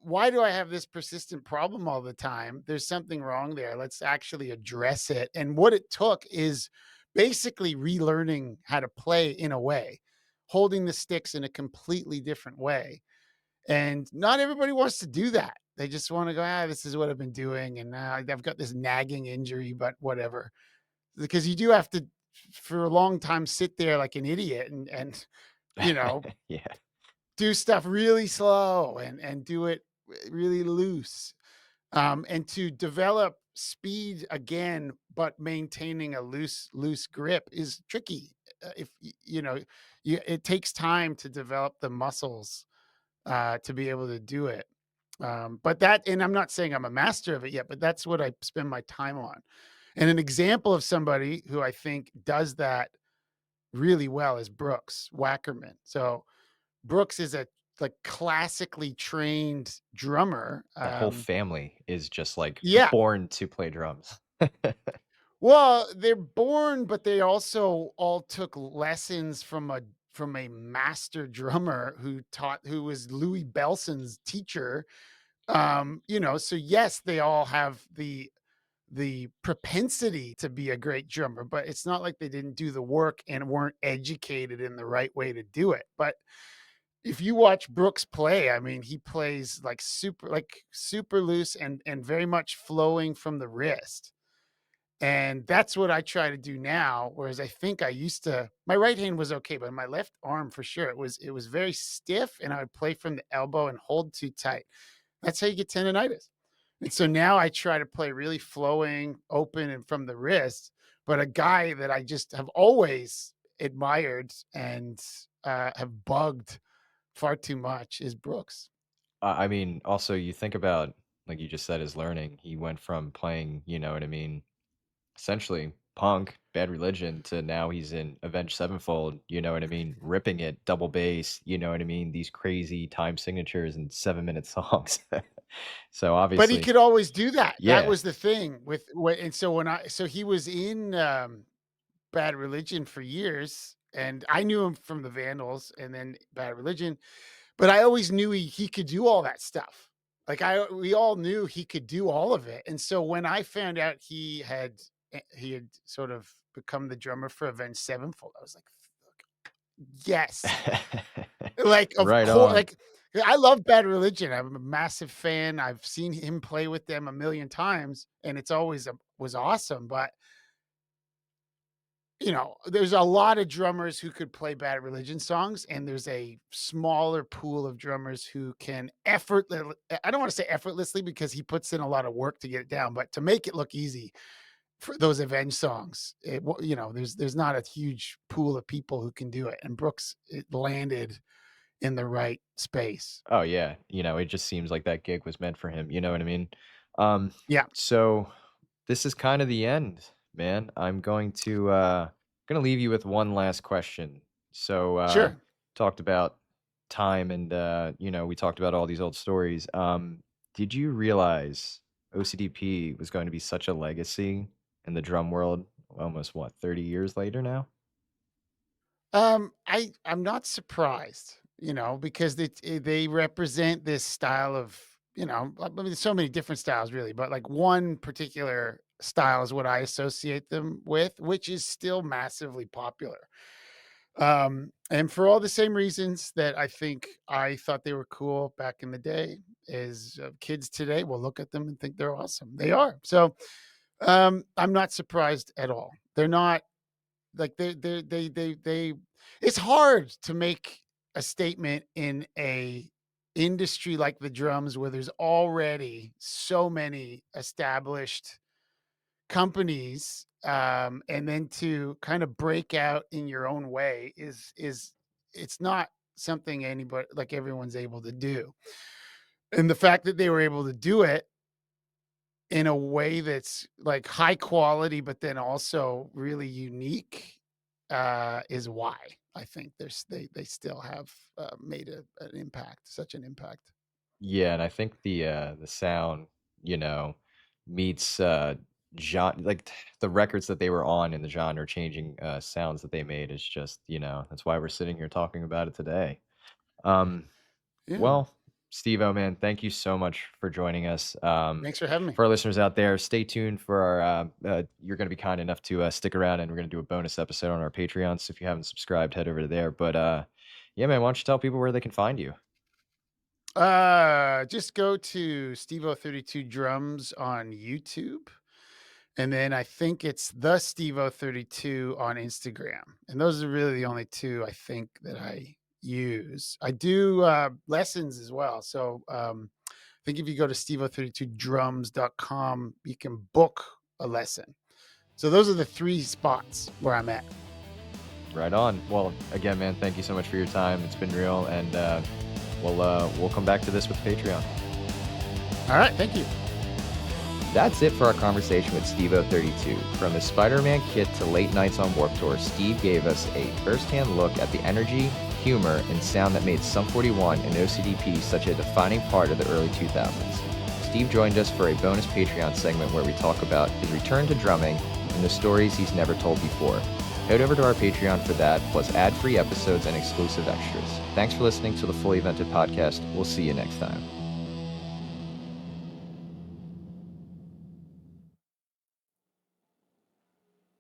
Speaker 3: why do I have this persistent problem all the time? There's something wrong there. Let's actually address it. And what it took is basically relearning how to play in a way, holding the sticks in a completely different way. And not everybody wants to do that. They just want to go, this is what I've been doing. And I've got this nagging injury, but whatever. Because you do have to, for a long time, sit there like an idiot and you know,
Speaker 2: yeah.
Speaker 3: do stuff really slow and do it really loose, and to develop speed again but maintaining a loose grip is tricky. If it takes time to develop the muscles to be able to do it. But that, and I'm not saying I'm a master of it yet, but that's what I spend my time on. And an example of somebody who I think does that really well is Brooks Wackerman. So Brooks is a like classically trained drummer.
Speaker 2: The whole family is just like
Speaker 3: Yeah.
Speaker 2: born to play drums.
Speaker 3: Well, they're born, but they also all took lessons from a master drummer who was Louis Belson's teacher. So yes, they all have the propensity to be a great drummer, but it's not like they didn't do the work and weren't educated in the right way to do it. But if you watch Brooks play, I mean, he plays like super loose and very much flowing from the wrist. And that's what I try to do now, whereas I think I used to my right hand was okay, but my left arm for sure, it was very stiff, and I would play from the elbow and hold too tight. That's how you get tendonitis. And so now I try to play really flowing, open, and from the wrist. But a guy that I just have always admired and have bugged far too much is Brooks.
Speaker 2: I mean, also you think about, like you just said, his learning. He went from playing, you know what I mean, essentially punk, Bad Religion, to now he's in Avenged Sevenfold, you know what I mean, ripping it, double bass, you know what I mean, these crazy time signatures and 7-minute songs. So
Speaker 3: But he
Speaker 2: obviously,
Speaker 3: could always do that. That
Speaker 2: yeah.
Speaker 3: was the thing with what, and so he was in Bad Religion for years, and I knew him from the Vandals and then Bad Religion, but I always knew he could do all that stuff. Like we all knew he could do all of it. And so when I found out he had sort of become the drummer for Avenged Sevenfold, I was like, yes. Like, of
Speaker 2: Right
Speaker 3: course,
Speaker 2: on.
Speaker 3: like, I love Bad Religion. I'm a massive fan. I've seen him play with them a million times, and it's always was awesome. But there's a lot of drummers who could play Bad Religion songs, and there's a smaller pool of drummers who can effortlessly. I don't want to say effortlessly because he puts in a lot of work to get it down, but to make it look easy for those Avenged songs, there's not a huge pool of people who can do it. And Brooks, it landed in the right space.
Speaker 2: Oh yeah, it just seems like that gig was meant for him, you know what I mean? Um,
Speaker 3: Yeah,
Speaker 2: so this is kind of the end, man. I'm gonna leave you with one last question. So
Speaker 3: sure.
Speaker 2: talked about time and we talked about all these old stories. Did you realize OCDP was going to be such a legacy in the drum world almost 30 years later now?
Speaker 3: I'm not surprised, because they represent this style of, I mean, there's so many different styles really, but like one particular style is what I associate them with, which is still massively popular. And for all the same reasons that I think I thought they were cool back in the day, is kids today will look at them and think they're awesome. They are. So, I'm not surprised at all. They're not like they it's hard to make a statement in a industry like the drums where there's already so many established companies, and then to kind of break out in your own way is it's not something anybody, like, everyone's able to do. And the fact that they were able to do it in a way that's like high quality, but then also really unique, is why I think they still have made an impact, such an impact.
Speaker 2: Yeah, and I think the sound, you know, meets genre, like the records that they were on and the genre changing sounds that they made is just, that's why we're sitting here talking about it today. Um,
Speaker 3: Yeah.
Speaker 2: well, Steve-O, man, thank you so much for joining us.
Speaker 3: Thanks for having me.
Speaker 2: For our listeners out there, stay tuned for our. You're going to be kind enough to stick around, and we're going to do a bonus episode on our Patreon. So if you haven't subscribed, head over to there. But yeah, man, why don't you tell people where they can find you?
Speaker 3: Just go to STEVO32 Drums on YouTube. And then I think it's the STEVO32 on Instagram. And those are really the only two I think that I use. I do lessons as well. So I think if you go to STEVO32drums.com, you can book a lesson. So those are the three spots where I'm at.
Speaker 2: Right on. Well, again, man, thank you so much for your time. It's been real, and we'll come back to this with Patreon.
Speaker 3: All right, thank you.
Speaker 2: That's it for our conversation with STEVO32. From his Spider-Man kit to late nights on Warped Tour, Steve gave us a first-hand look at the energy, humor, and sound that made Sum 41 and O.C.D.P. such a defining part of the early 2000s. Steve joined us for a bonus Patreon segment where we talk about his return to drumming and the stories he's never told before. Head over to our Patreon for that, plus ad-free episodes and exclusive extras. Thanks for listening to the Fully Vented podcast. We'll see you next time.